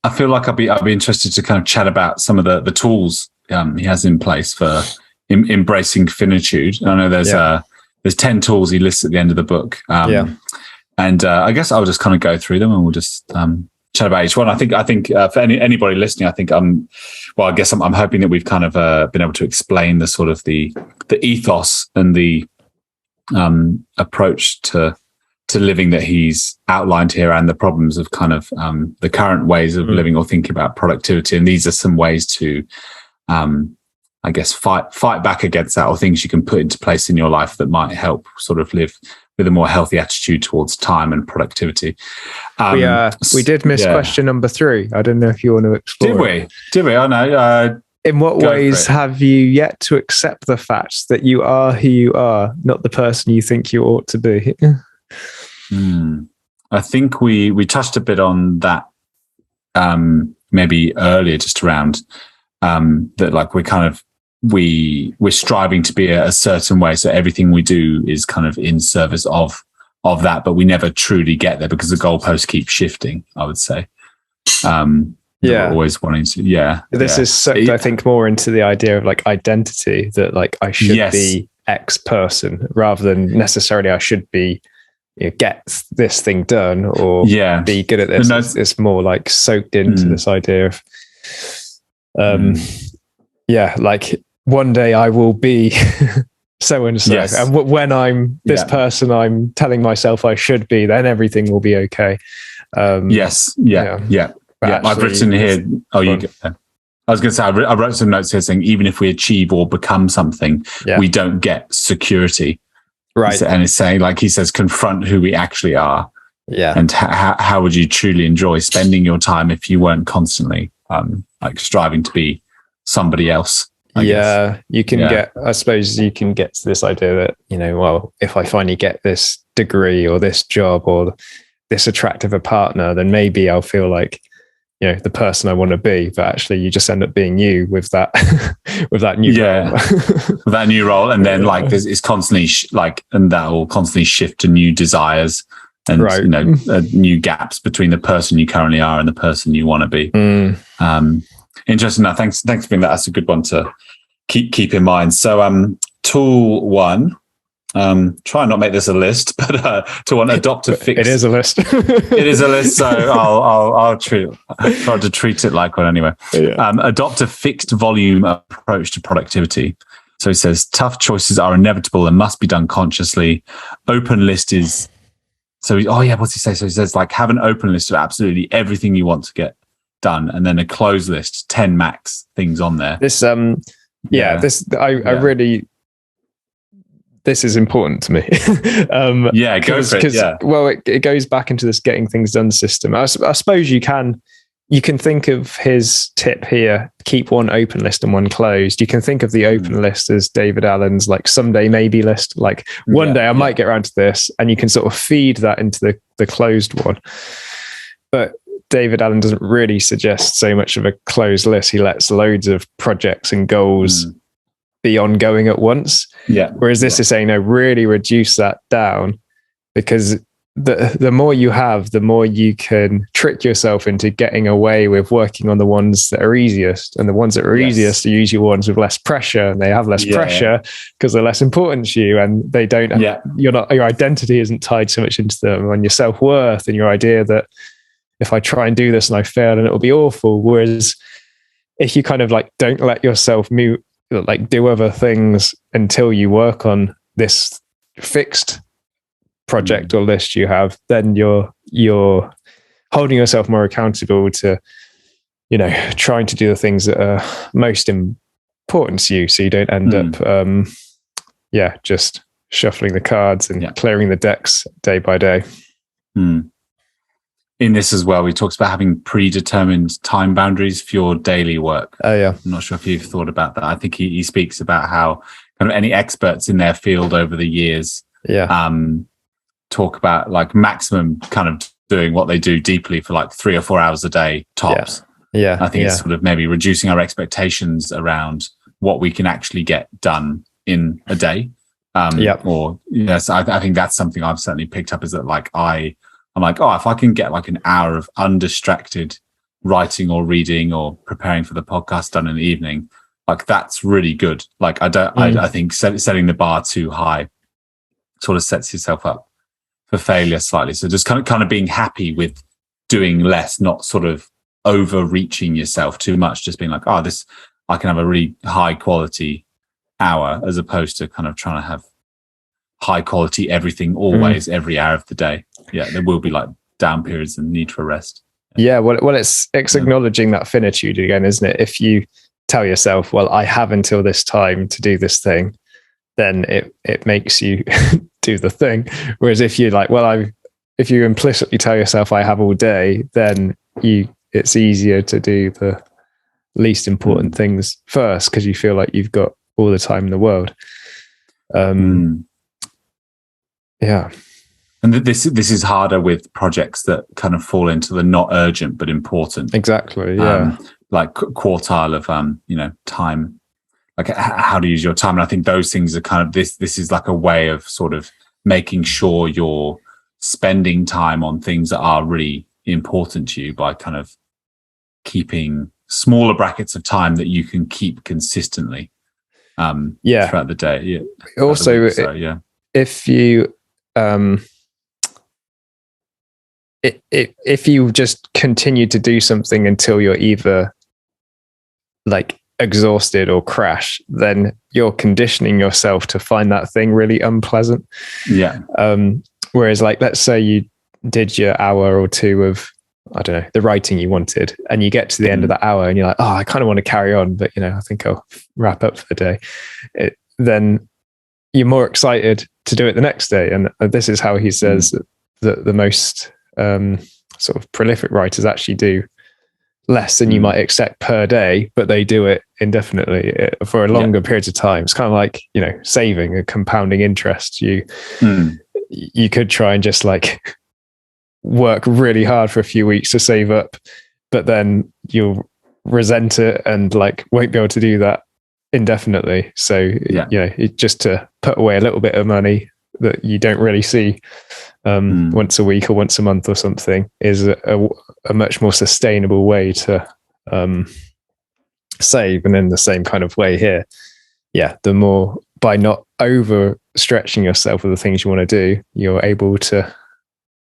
Speaker 3: I feel like I'd be interested to kind of chat about some of the tools he has in place for embracing finitude. I know there's 10 tools he lists at the end of the book. And I guess I'll just kind of go through them and we'll just chat about each one. I think for anybody listening, I think I'm hoping that we've kind of been able to explain the sort of the ethos and the approach to living that he's outlined here, and the problems of kind of the current ways of living or thinking about productivity. And these are some ways to, I guess, fight back against that, or things you can put into place in your life that might help sort of live with a more healthy attitude towards time and productivity.
Speaker 2: We did miss question number 3. I don't know if you want to explore.
Speaker 3: Did we? I know.
Speaker 2: In what ways have you yet to accept the fact that you are who you are, not the person you think you ought to be?
Speaker 3: I think we touched a bit on that maybe earlier, just around that, like we're striving to be a certain way, so everything we do is kind of in service of that, but we never truly get there because the goalposts keep shifting, I would say. We're always wanting to
Speaker 2: this is sucked, I think, more into the idea of like identity, that like I should be X person rather than necessarily I should be, you know, get this thing done or be good at this. It's more like soaked into this idea of like one day I will be so and so, and when I'm this person I'm telling myself I should be, then everything will be okay. I've
Speaker 3: written here. I was going to say, I wrote some notes here saying even if we achieve or become something, we don't get security.
Speaker 2: Right.
Speaker 3: And it's saying, like he says, confront who we actually are.
Speaker 2: Yeah.
Speaker 3: And how would you truly enjoy spending your time if you weren't constantly like striving to be somebody else? I guess.
Speaker 2: You can get, I suppose you can get to this idea that, you know, well, if I finally get this degree or this job or this attractive a partner, then maybe I'll feel like, you know, the person I want to be. But actually you just end up being you with that with that new role.
Speaker 3: With that new role. And then like it's constantly and that will constantly shift to new desires and you know, new gaps between the person you currently are and the person you want to be. Interesting. Now, thanks for being that. That's a good one to keep in mind. So tool 1 Try and not make this a list, but to want adopt a fixed.
Speaker 2: It is a list.
Speaker 3: It is a list, so I'll try to treat it like one anyway.
Speaker 2: Yeah.
Speaker 3: Adopt a fixed volume approach to productivity. So it says tough choices are inevitable and must be done consciously. Open list is what's he say? So he says like have an open list of absolutely everything you want to get done, and then a closed list, 10 max things on there.
Speaker 2: This I really. This is important to me.
Speaker 3: Go for it. Yeah.
Speaker 2: Well, it goes back into this getting things done system. I suppose you can think of his tip here: keep one open list and one closed. You can think of the open list as David Allen's like someday maybe list. Like one day I might get around to this, and you can sort of feed that into the closed one. But David Allen doesn't really suggest so much of a closed list. He lets loads of projects and goals be ongoing at once. Yeah. Whereas this is saying, no, really reduce that down, because the more you have, the more you can trick yourself into getting away with working on the ones that are easiest. And the ones that are easiest are usually ones with less pressure, and they have less pressure because they're less important to you, and they don't, your identity isn't tied so much into them, and your self-worth and your idea that if I try and do this and I fail and it'll be awful. Whereas if you kind of like don't let yourself move, like do other things until you work on this fixed project or list you have, then you're holding yourself more accountable to, trying to do the things that are most important to you, so you don't end up just shuffling the cards and clearing the decks day by day.
Speaker 3: In this as well, he talks about having predetermined time boundaries for your daily work.
Speaker 2: Oh yeah.
Speaker 3: I'm not sure if you've thought about that. I think he speaks about how kind of any experts in their field over the years talk about like maximum kind of doing what they do deeply for like 3 or 4 hours a day tops.
Speaker 2: Yeah.
Speaker 3: I think it's sort of maybe reducing our expectations around what we can actually get done in a day. Or so I think that's something I've certainly picked up, is that like I'm like, if I can get like an hour of undistracted writing or reading or preparing for the podcast done in the evening, like that's really good. Like I think setting the bar too high sort of sets yourself up for failure slightly. So just kind of being happy with doing less, not sort of overreaching yourself too much. Just being like, this, I can have a really high quality hour, as opposed to kind of trying to have high quality everything always every hour of the day. There will be like down periods and need for rest.
Speaker 2: Well, it's acknowledging that finitude again, isn't it? If you tell yourself, well, I have until this time to do this thing, then it makes you do the thing. Whereas if you're like, if you implicitly tell yourself I have all day, then it's easier to do the least important things first, because you feel like you've got all the time in the world. Yeah.
Speaker 3: And this is harder with projects that kind of fall into the not urgent but important.
Speaker 2: Exactly. Yeah.
Speaker 3: Like quartile of time, like how to use your time. And I think those things are kind of this is like a way of sort of making sure you're spending time on things that are really important to you, by kind of keeping smaller brackets of time that you can keep consistently throughout the day. Yeah.
Speaker 2: Also, if you if you just continue to do something until you're either like exhausted or crash, then you're conditioning yourself to find that thing really unpleasant. Whereas like, let's say you did your hour or two of, I don't know, the writing you wanted, and you get to the end of that hour and you're like, I kind of want to carry on, but I think I'll wrap up for the day. Then you're more excited to do it the next day. And this is how he says that the most sort of prolific writers actually do less than you might expect per day, but they do it indefinitely for a longer period of time. It's kind of like, saving a compounding interest. You could try and just like work really hard for a few weeks to save up, but then you'll resent it and like won't be able to do that indefinitely. So just to put away a little bit of money that you don't really see once a week or once a month or something is a much more sustainable way to save. And in the same kind of way here, the more, by not over stretching yourself with the things you want to do, you're able to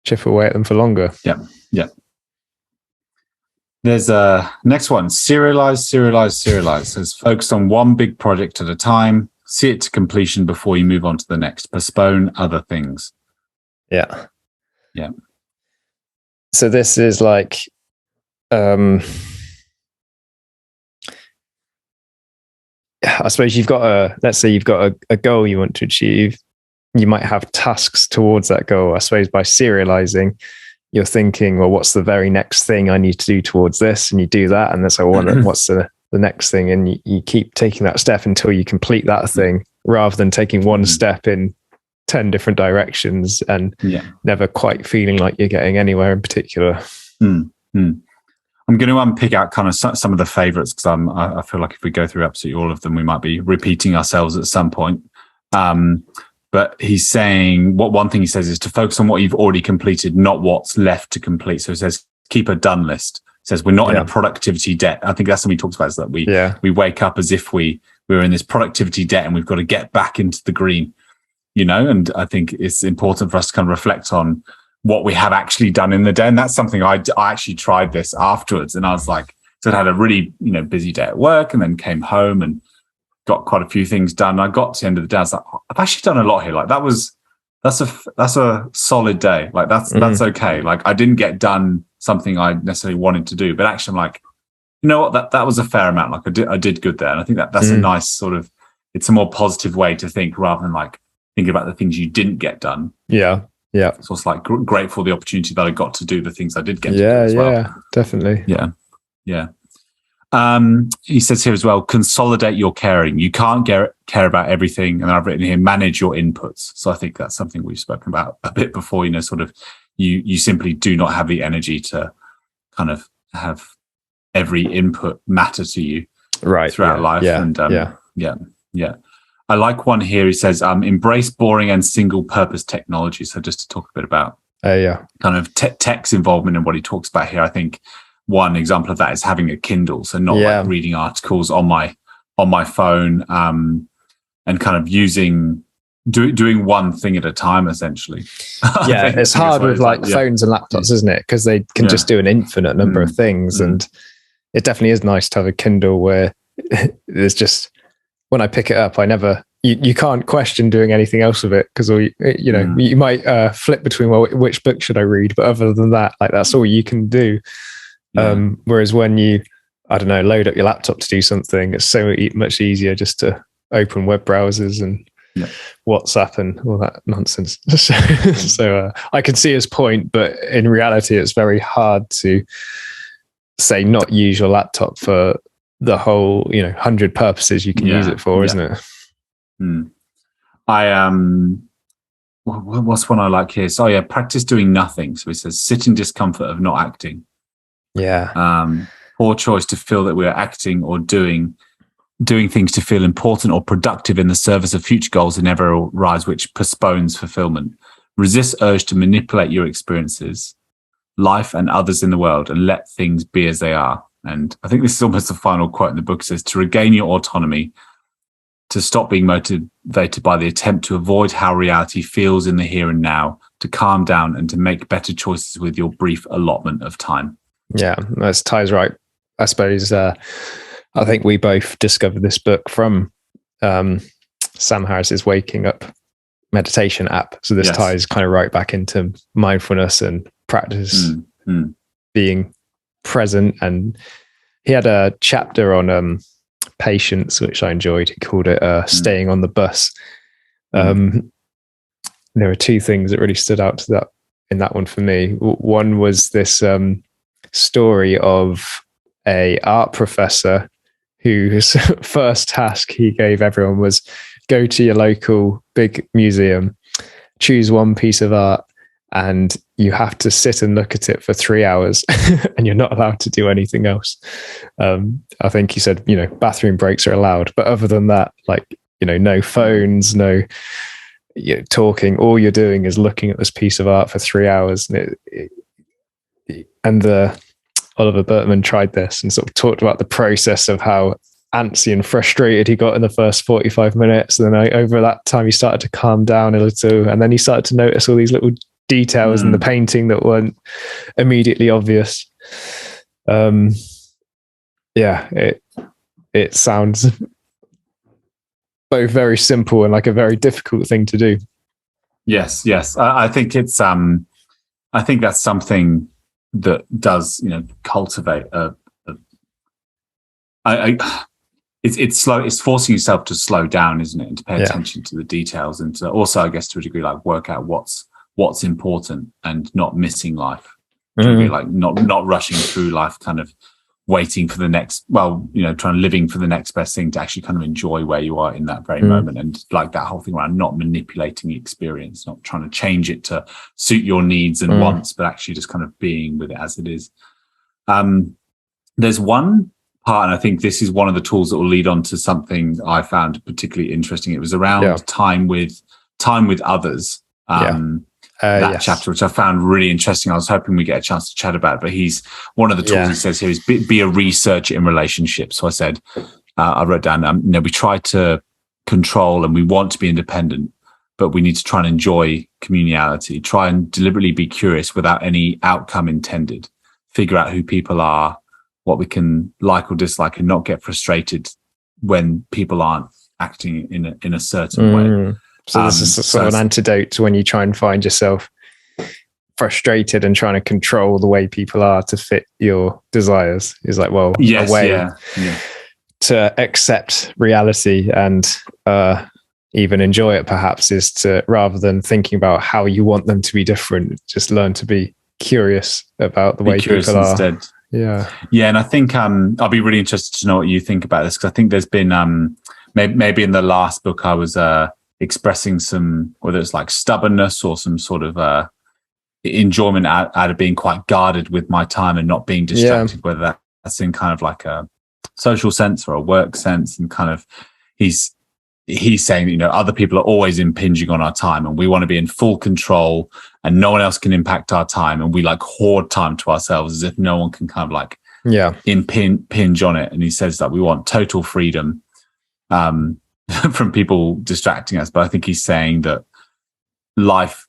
Speaker 2: chip away at them for longer.
Speaker 3: Yeah. There's a next one. Serialize. Says focus on one big project at a time. See it to completion before you move on to the next. Postpone other things.
Speaker 2: Yeah.
Speaker 3: So
Speaker 2: this is like, I suppose let's say you've got a goal you want to achieve. You might have tasks towards that goal. I suppose by serializing, you're thinking, well, what's the very next thing I need to do towards this? And you do that. And that's what's the next thing? And you keep taking that step until you complete that thing, rather than taking one step in 10 different directions and never quite feeling like you're getting anywhere in particular.
Speaker 3: I'm going to unpick out kind of some of the favorites, because I feel like if we go through absolutely all of them, we might be repeating ourselves at some point. But he's saying, one thing he says is to focus on what you've already completed, not what's left to complete. So he says, keep a done list. He says, we're not in a productivity debt. I think that's something he talks about, is that we wake up as if we were in this productivity debt and we've got to get back into the green, and I think it's important for us to kind of reflect on what we have actually done in the day. And that's something I actually tried this afterwards. And I was like, so I had a really, busy day at work, and then came home and got quite a few things done. I got to the end of the day, I was like, I've actually done a lot here. Like that's a solid day. Like that's okay. Like I didn't get done something I necessarily wanted to do, but actually I'm like, you know what, that was a fair amount. Like I did good there. And I think that's a nice sort of, it's a more positive way to think, rather than like thinking about the things you didn't get done.
Speaker 2: Yeah.
Speaker 3: So it's like grateful for the opportunity that I got to do the things I did get to do as well.
Speaker 2: Yeah, definitely.
Speaker 3: Yeah. He says here as well, consolidate your caring. You can't care about everything. And I've written here, manage your inputs. So I think that's something we've spoken about a bit before, sort of you simply do not have the energy to kind of have every input matter to you throughout life. Yeah. I like one here. He says, embrace boring and single purpose technology. So just to talk a bit about kind of tech's involvement in what he talks about here. I think one example of that is having a Kindle. So not like reading articles on my phone, and kind of doing one thing at a time, essentially.
Speaker 2: It's hard with phones and laptops, isn't it? Because they can just do an infinite number of things. And it definitely is nice to have a Kindle where there's just, when I pick it up, you can't question doing anything else with it, because you might flip between, well, which book should I read? But other than that, like that's all you can do. Whereas when you, load up your laptop to do something, it's so much easier just to open web browsers and WhatsApp and all that nonsense. So I can see his point, but in reality, it's very hard to say not use your laptop for the whole 100 purposes you can use it for, isn't it?
Speaker 3: What's one I like here? So practice doing nothing. So he says, sit in discomfort of not acting. Poor choice to feel that we are acting or doing things to feel important or productive in the service of future goals inevitable rise, which postpones fulfillment. Resist urge to manipulate your experiences, life and others in the world, and let things be as they are. And I think this is almost the final quote in the book. It says, to regain your autonomy, to stop being motivated by the attempt to avoid how reality feels in the here and now, to calm down and to make better choices with your brief allotment of time.
Speaker 2: Yeah, that's Ty's right. I suppose I think we both discovered this book from Sam Harris's Waking Up meditation app. So this ties kind of right back into mindfulness and practice being present. And he had a chapter on patience, which I enjoyed. He called it staying on the bus. There are two things that really stood out to that in that one for me. One was this story of a art professor whose first task he gave everyone was go to your local big museum, choose one piece of art, and you have to sit and look at it for 3 hours and you're not allowed to do anything else. I think he said, bathroom breaks are allowed, but other than that, no phones, no talking. All you're doing is looking at this piece of art for 3 hours. And Oliver Burkeman tried this and sort of talked about the process of how antsy and frustrated he got in the first 45 minutes. And then over that time, he started to calm down a little. And then he started to notice all these little details in the painting that weren't immediately obvious. It sounds both very simple and like a very difficult thing to do. Yes.
Speaker 3: I think it's I think that's something that does, cultivate it's slow. It's forcing yourself to slow down, isn't it? And to pay attention to the details, and to also, I guess, to a degree, like work out what's important and not missing life. To a degree, like not rushing through life, kind of waiting for the next, living for the next best thing, to actually kind of enjoy where you are in that very moment. And like that whole thing around not manipulating the experience, not trying to change it to suit your needs and wants, but actually just kind of being with it as it is. There's one part, and I think this is one of the tools that will lead on to something I found particularly interesting. It was around time with others. Chapter, which I found really interesting. I was hoping we get a chance to chat about it, but he's one of the tools he says here is be a researcher in relationships. So I said, I wrote down, we try to control and we want to be independent, but we need to try and enjoy communality, try and deliberately be curious without any outcome intended, figure out who people are, what we can like or dislike, and not get frustrated when people aren't acting in a certain way.
Speaker 2: So this is sort of an antidote to when you try and find yourself frustrated and trying to control the way people are to fit your desires. Is like, a way to accept reality and even enjoy it, perhaps, is to, rather than thinking about how you want them to be different, just learn to be curious about the way people are. Instead. Yeah.
Speaker 3: And I think I'll be really interested to know what you think about this, because I think there's been maybe in the last book I was expressing some, whether it's like stubbornness or some sort of enjoyment out of being quite guarded with my time and not being distracted, whether that's in kind of like a social sense or a work sense. And kind of he's saying, other people are always impinging on our time, and we want to be in full control and no one else can impact our time. And we like hoard time to ourselves as if no one can kind of like impinge on it. And he says that we want total freedom from people distracting us. But I think he's saying that life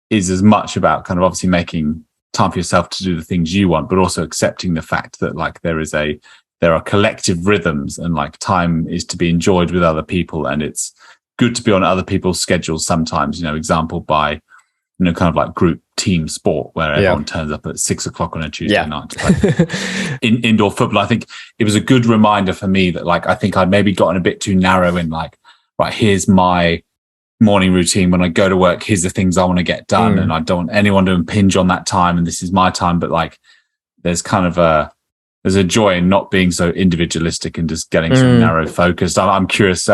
Speaker 3: is as much about kind of obviously making time for yourself to do the things you want, but also accepting the fact that like there are collective rhythms, and like time is to be enjoyed with other people, and it's good to be on other people's schedules sometimes. Example by kind of like group team sport where everyone turns up at 6:00 on a Tuesday night to play indoor football. I think it was a good reminder for me that like I think I'd maybe gotten a bit too narrow in like, right, here's my morning routine when I go to work, here's the things I want to get done, and I don't want anyone to impinge on that time, and this is my time. But like there's kind of there's a joy in not being so individualistic and just getting so narrow focused. I'm curious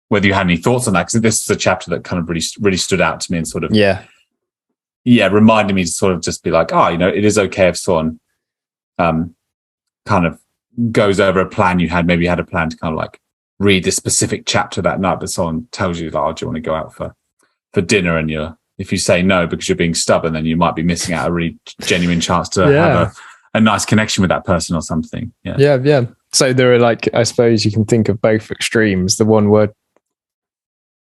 Speaker 3: whether you had any thoughts on that, because this is a chapter that kind of really stood out to me and sort of reminded me to sort of just be like, it is okay if someone kind of goes over a plan you had. Maybe you had a plan to kind of like read this specific chapter that night, but someone tells you, like, do you want to go out for dinner? And if you say no because you're being stubborn, then you might be missing out a really genuine chance to have a nice connection with that person or something.
Speaker 2: Yeah. So there are, like, I suppose you can think of both extremes. The one word,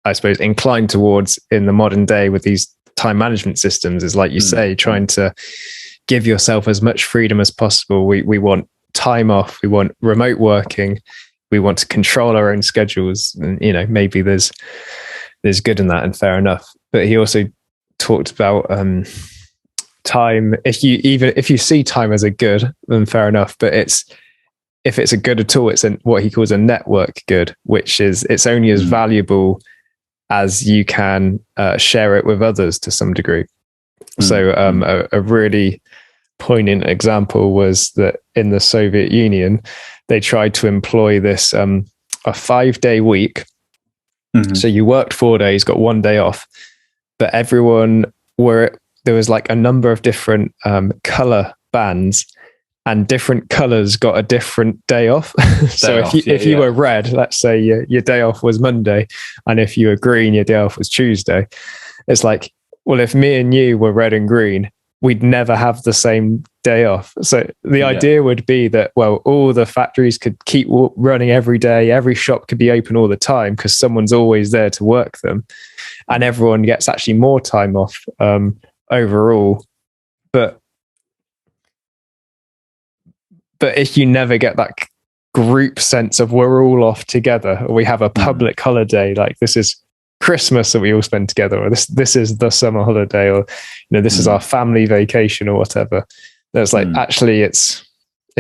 Speaker 2: I suppose, inclined towards in the modern day with these time management systems is, like you say, trying to give yourself as much freedom as possible. We want time off. We want remote working. We want to control our own schedules. And, maybe there's good in that, and fair enough. But he also talked about time. If you see time as a good, then fair enough. But if it's a good at all, it's what he calls a network good, which is it's only as valuable as you can share it with others to some degree. So a really poignant example was that in the Soviet Union, they tried to employ this a 5-day week. So you worked 4 days, got 1 day off, but there was like a number of different color bands, and different colors got a different day off. So if you were red, let's say your day off was Monday, and if you were green, your day off was Tuesday. It's like, well, if me and you were red and green, we'd never have the same day off. So the idea would be that, well, all the factories could keep running every day. Every shop could be open all the time because someone's always there to work them. And everyone gets actually more time off overall. But if you never get that group sense of we're all off together, or we have a public holiday, like this is Christmas that we all spend together, or this is the summer holiday, or this is our family vacation or whatever. There's like actually it's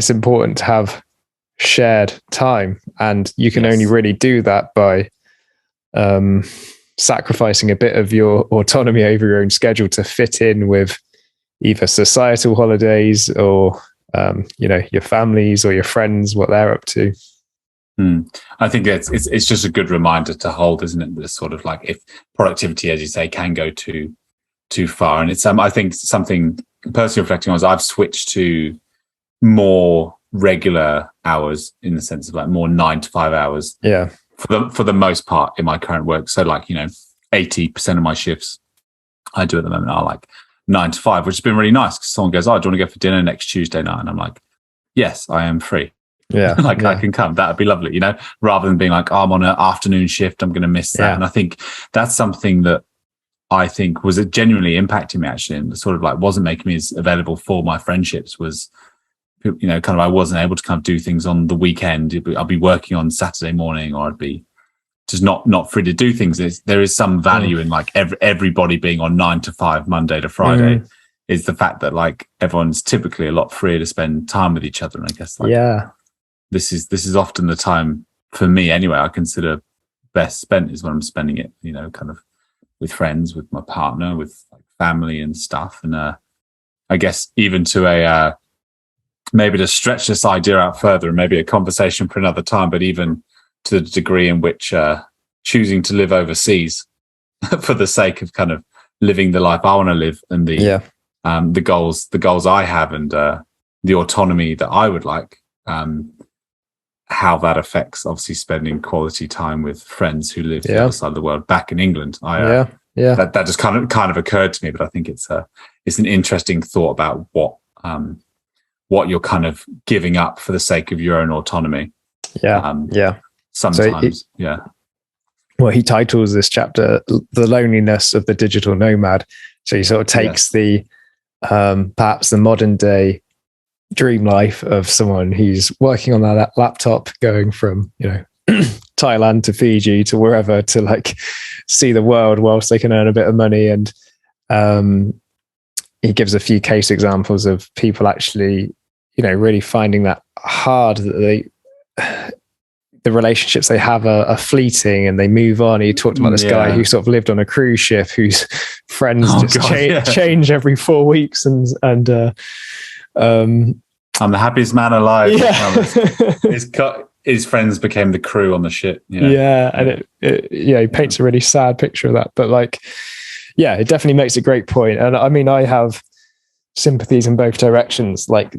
Speaker 2: important to have shared time, and you can only really do that by sacrificing a bit of your autonomy over your own schedule to fit in with either societal holidays or your families or your friends, what they're up to.
Speaker 3: I think it's just a good reminder to hold, isn't it? This sort of like, if productivity, as you say, can go too far, and it's I think something personally reflecting on is I've switched to more regular hours, in the sense of like more 9 to 5 hours.
Speaker 2: Yeah.
Speaker 3: For the most part in my current work. So like 80% of my shifts I do at the moment are like 9 to 5, which has been really nice, because someone goes, "Oh, do you want to go for dinner next Tuesday night?" And I'm like, "Yes, I am free."
Speaker 2: Yeah.
Speaker 3: I can come. That'd be lovely, rather than being like, "Oh, I'm on an afternoon shift, I'm going to miss that." And I think that's something that I think was genuinely impacting me, actually, and sort of like wasn't making me as available for my friendships, was, kind of, I wasn't able to kind of do things on the weekend. I'd be working on Saturday morning, or I'd be just not free to do things. There is some value in like everybody being on 9 to 5, Monday to Friday, is the fact that like everyone's typically a lot freer to spend time with each other. And I guess this is often the time for me anyway, I consider best spent, is when I'm spending it, kind of with friends, with my partner, with like family and stuff. And I guess even to maybe to stretch this idea out further, and maybe a conversation for another time, but even to the degree in which choosing to live overseas for the sake of kind of living the life I want to live, and the goals I have, and the autonomy that I would like, how that affects obviously spending quality time with friends who live the other side of the world back in England. That just kind of occurred to me, but I think it's an interesting thought about what you're kind of giving up for the sake of your own autonomy. Sometimes.
Speaker 2: Well, he titles this chapter "The Loneliness of the Digital Nomad." So he sort of takes the perhaps the modern day dream life of someone who's working on that laptop, going from Thailand to Fiji to wherever, to like see the world whilst they can earn a bit of money. And he gives a few case examples of people actually really finding that hard, that the relationships they have are fleeting and they move on. He talked about this guy who sort of lived on a cruise ship, whose friends change every 4 weeks, and
Speaker 3: I'm the happiest man alive. His friends became the crew on the ship.
Speaker 2: And he paints a really sad picture of that. But like, it definitely makes a great point. And I mean, I have sympathies in both directions, like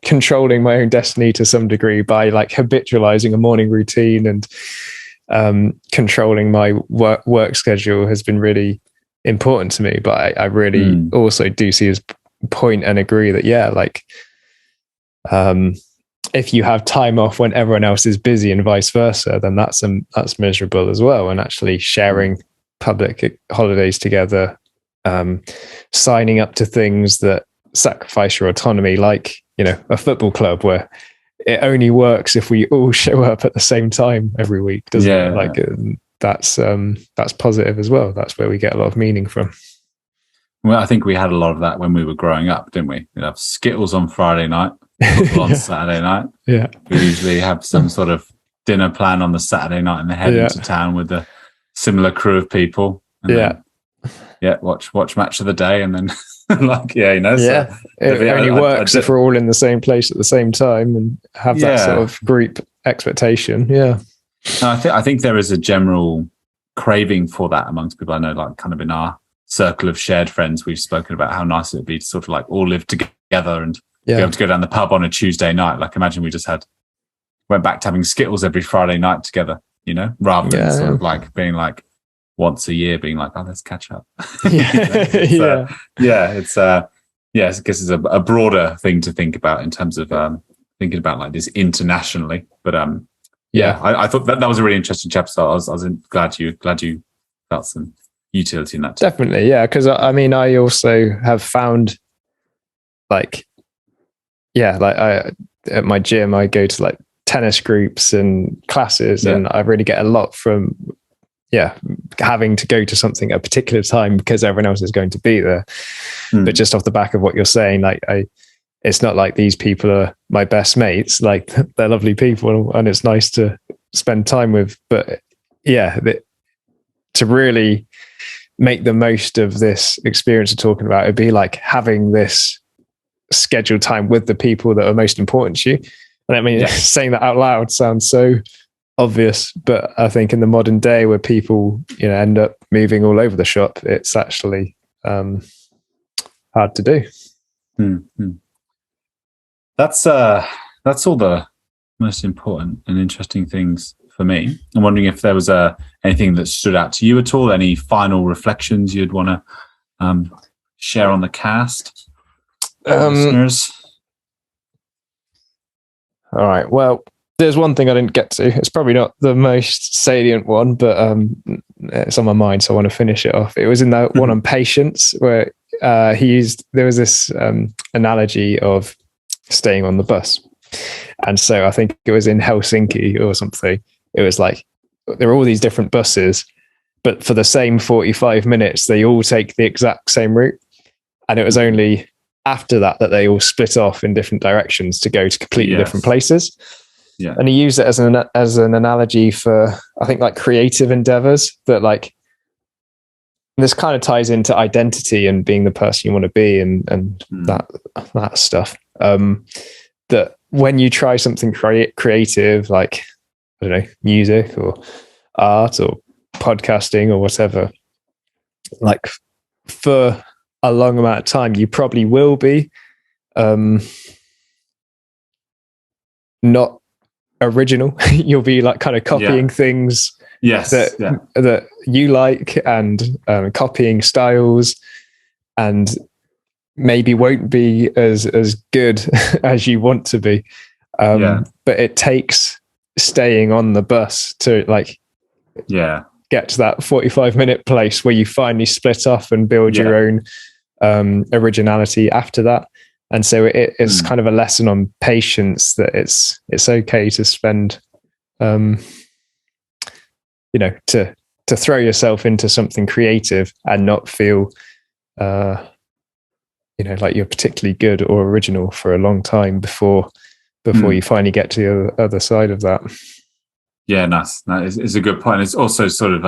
Speaker 2: controlling my own destiny to some degree by like habitualizing a morning routine, and controlling my work schedule has been really important to me. But I really also do see his point and agree that if you have time off when everyone else is busy and vice versa, then that's miserable as well. And actually sharing public holidays together, signing up to things that sacrifice your autonomy, like a football club, where it only works if we all show up at the same time every week, doesn't it? Like that's positive as well. That's where we get a lot of meaning from.
Speaker 3: Well, I think we had a lot of that when we were growing up, didn't we? We'd have Skittles on Friday night, football on Saturday night.
Speaker 2: Yeah.
Speaker 3: We usually have some sort of dinner plan on the Saturday night, and then head into town with a similar crew of people. And then, watch match of the day, and then
Speaker 2: it only works if we're all in the same place at the same time and have that sort of group expectation. And
Speaker 3: I think there is a general craving for that amongst people. I know, like, kind of in our circle of shared friends, we've spoken about how nice it would be to sort of like all live together and be able to go down the pub on a Tuesday night. Like, imagine we just went back to having Skittles every Friday night together, rather than sort of like being like, once a year being like, oh, let's catch up.
Speaker 2: Yeah.
Speaker 3: I guess it's a broader thing to think about in terms of thinking about like this internationally. But I thought that was a really interesting chapter. So I was glad you felt some utility in that too.
Speaker 2: Definitely, yeah. Because I mean, I also have found like I at my gym, I go to like tennis groups and classes, and I really get a lot from having to go to something at a particular time because everyone else is going to be there. But just off the back of what you're saying, like it's not like these people are my best mates. Like they're lovely people and it's nice to spend time with. But to really make the most of this experience of talking about, it'd be like having this scheduled time with the people that are most important to you. And I mean, saying that out loud sounds so obvious, but I think in the modern day where people, end up moving all over the shop, it's actually hard to do.
Speaker 3: Mm-hmm. That's all the most important and interesting things for me. I'm wondering if there was anything that stood out to you at all, any final reflections you'd want to share on the cast, listeners? All
Speaker 2: right, well, there's one thing I didn't get to. It's probably not the most salient one, but it's on my mind, so I want to finish it off. It was in that one on patience, where there was this analogy of staying on the bus. And so I think it was in Helsinki or something. It was like, there are all these different buses, but for the same 45 minutes, they all take the exact same route. And it was only after that they all split off in different directions to go to completely different places. Yeah. And he used it as an analogy for, I think, like creative endeavours, that like this kind of ties into identity and being the person you want to be and that stuff. That when you try something creative, like, I don't know, music or art or podcasting or whatever, like for a long amount of time, you probably will be not original. You'll be like kind of copying things that you like, and copying styles, and maybe won't be as good as you want to be. But it takes staying on the bus to like get to that 45-minute place where you finally split off and build your own originality after that. And so it's kind of a lesson on patience, that it's okay to spend, to throw yourself into something creative and not feel, like you're particularly good or original for a long time before you finally get to the other side of that.
Speaker 3: Yeah, nice. It's a good point. It's also sort of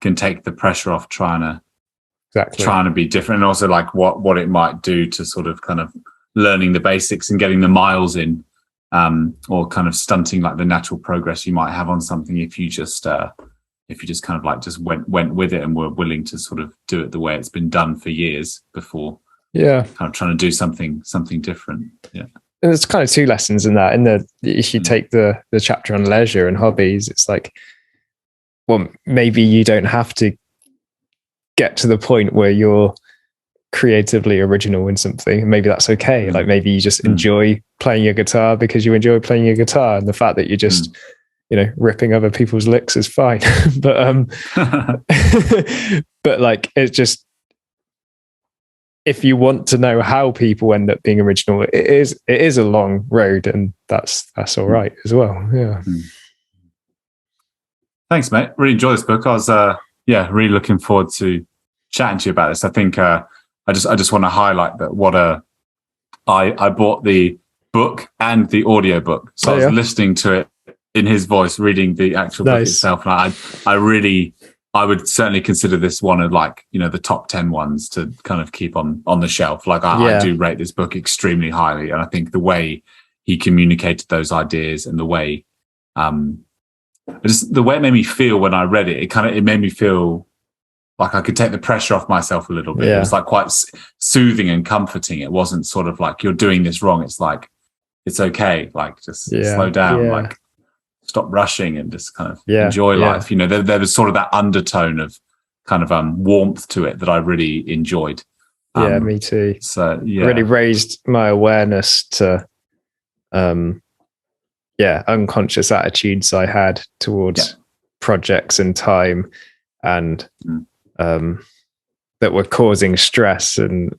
Speaker 3: can take the pressure off trying to be different, and also like what it might do to sort of kind of learning the basics and getting the miles in, or kind of stunting like the natural progress you might have on something if you just kind of like just went with it and were willing to sort of do it the way it's been done for years before. Yeah, kind of trying to do something different. Yeah,
Speaker 2: and there's kind of two lessons in that. If you take the chapter on leisure and hobbies, it's like, well, maybe you don't have to get to the point where you're creatively original in something. Maybe that's okay. Like maybe you just enjoy playing your guitar because you enjoy playing your guitar, and the fact that you're just ripping other people's licks is fine. But but like, it's just, if you want to know how people end up being original, it is a long road, and that's all right as well. Yeah.
Speaker 3: Thanks, mate. Really enjoy this book. I was really looking forward to chatting to you about this. I think I just want to highlight that I bought the book and the audio book, so I was listening to it in his voice, reading the actual book itself, and I would certainly consider this one of like, the top 10 ones to kind of keep on the shelf. Like I do rate this book extremely highly, and I think the way he communicated those ideas and the way the way it made me feel when I read it, it made me feel like I could take the pressure off myself a little bit. It was like quite soothing and comforting. It wasn't sort of like, you're doing this wrong. It's like, it's okay. Like just slow down, like stop rushing and just kind of enjoy life. There was sort of that undertone of kind of warmth to it that I really enjoyed.
Speaker 2: Yeah, me too.
Speaker 3: So yeah,
Speaker 2: really raised my awareness to unconscious attitudes I had towards projects and time, and that were causing stress and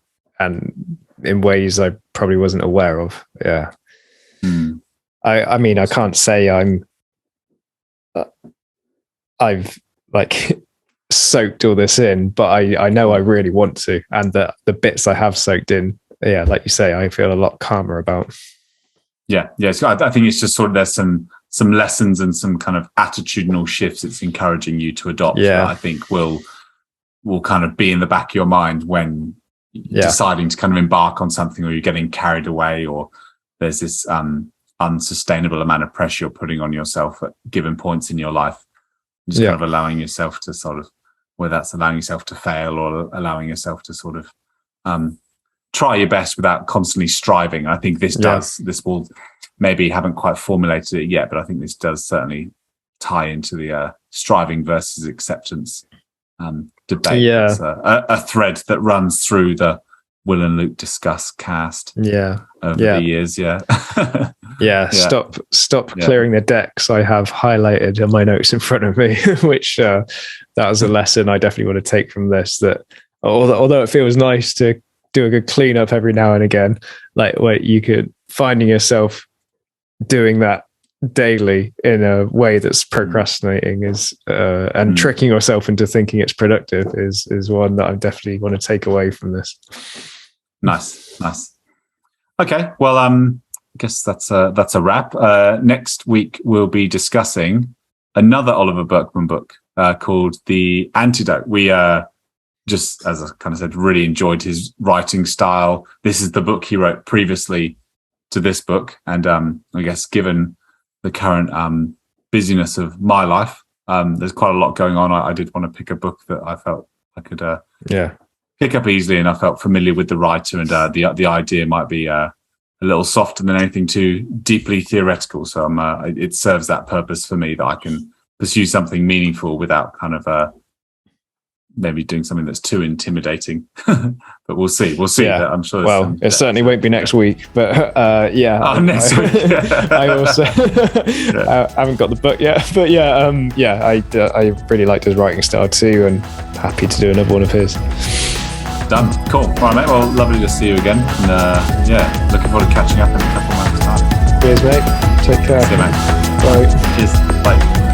Speaker 2: in ways I probably wasn't aware of. Yeah. I mean, I can't say I've like soaked all this in, but I know I really want to, and that the bits I have soaked in, like you say, I feel a lot calmer about.
Speaker 3: So I think it's just sort of there's some lessons and some kind of attitudinal shifts it's encouraging you to adopt that I think will kind of be in the back of your mind when deciding to kind of embark on something, or you're getting carried away, or there's this unsustainable amount of pressure you're putting on yourself at given points in your life. Just kind of allowing yourself to sort of, whether that's allowing yourself to fail or allowing yourself to sort of try your best without constantly striving. I think this will, maybe haven't quite formulated it yet, but I think this does certainly tie into the striving versus acceptance debate. It's a thread that runs through the Will and Luke Discuss cast over the years. Stop clearing the decks. I have highlighted in my notes in front of me, which that was a lesson I definitely want to take from this, that although it feels nice to do a good cleanup every now and again, like where you could finding yourself doing that daily in a way that's procrastinating is and tricking yourself into thinking it's productive is one that I definitely want to take away from this. Nice. Okay, well, I guess that's a wrap. Next week we'll be discussing another Oliver Burkeman book called The Antidote. We just, as I kind of said, really enjoyed his writing style. This is the book he wrote previously to this book, and I guess given the current busyness of my life, there's quite a lot going on. I did want to pick a book that I felt I could pick up easily, and I felt familiar with the writer, and the idea might be a little softer than anything too deeply theoretical. So it serves that purpose for me, that I can pursue something meaningful without kind of maybe doing something that's too intimidating. But we'll see. I'm sure.
Speaker 2: Well, it certainly won't be next week, but
Speaker 3: next week.
Speaker 2: I also I haven't got the book yet, but I really liked his writing style too, and happy to do another one of his.
Speaker 3: Done. Cool. All right, mate. Well, lovely to see you again, and looking forward to catching up in a couple of months' time.
Speaker 2: Cheers, mate. Take care.
Speaker 3: See you, mate.
Speaker 2: Bye.
Speaker 3: Cheers. Bye.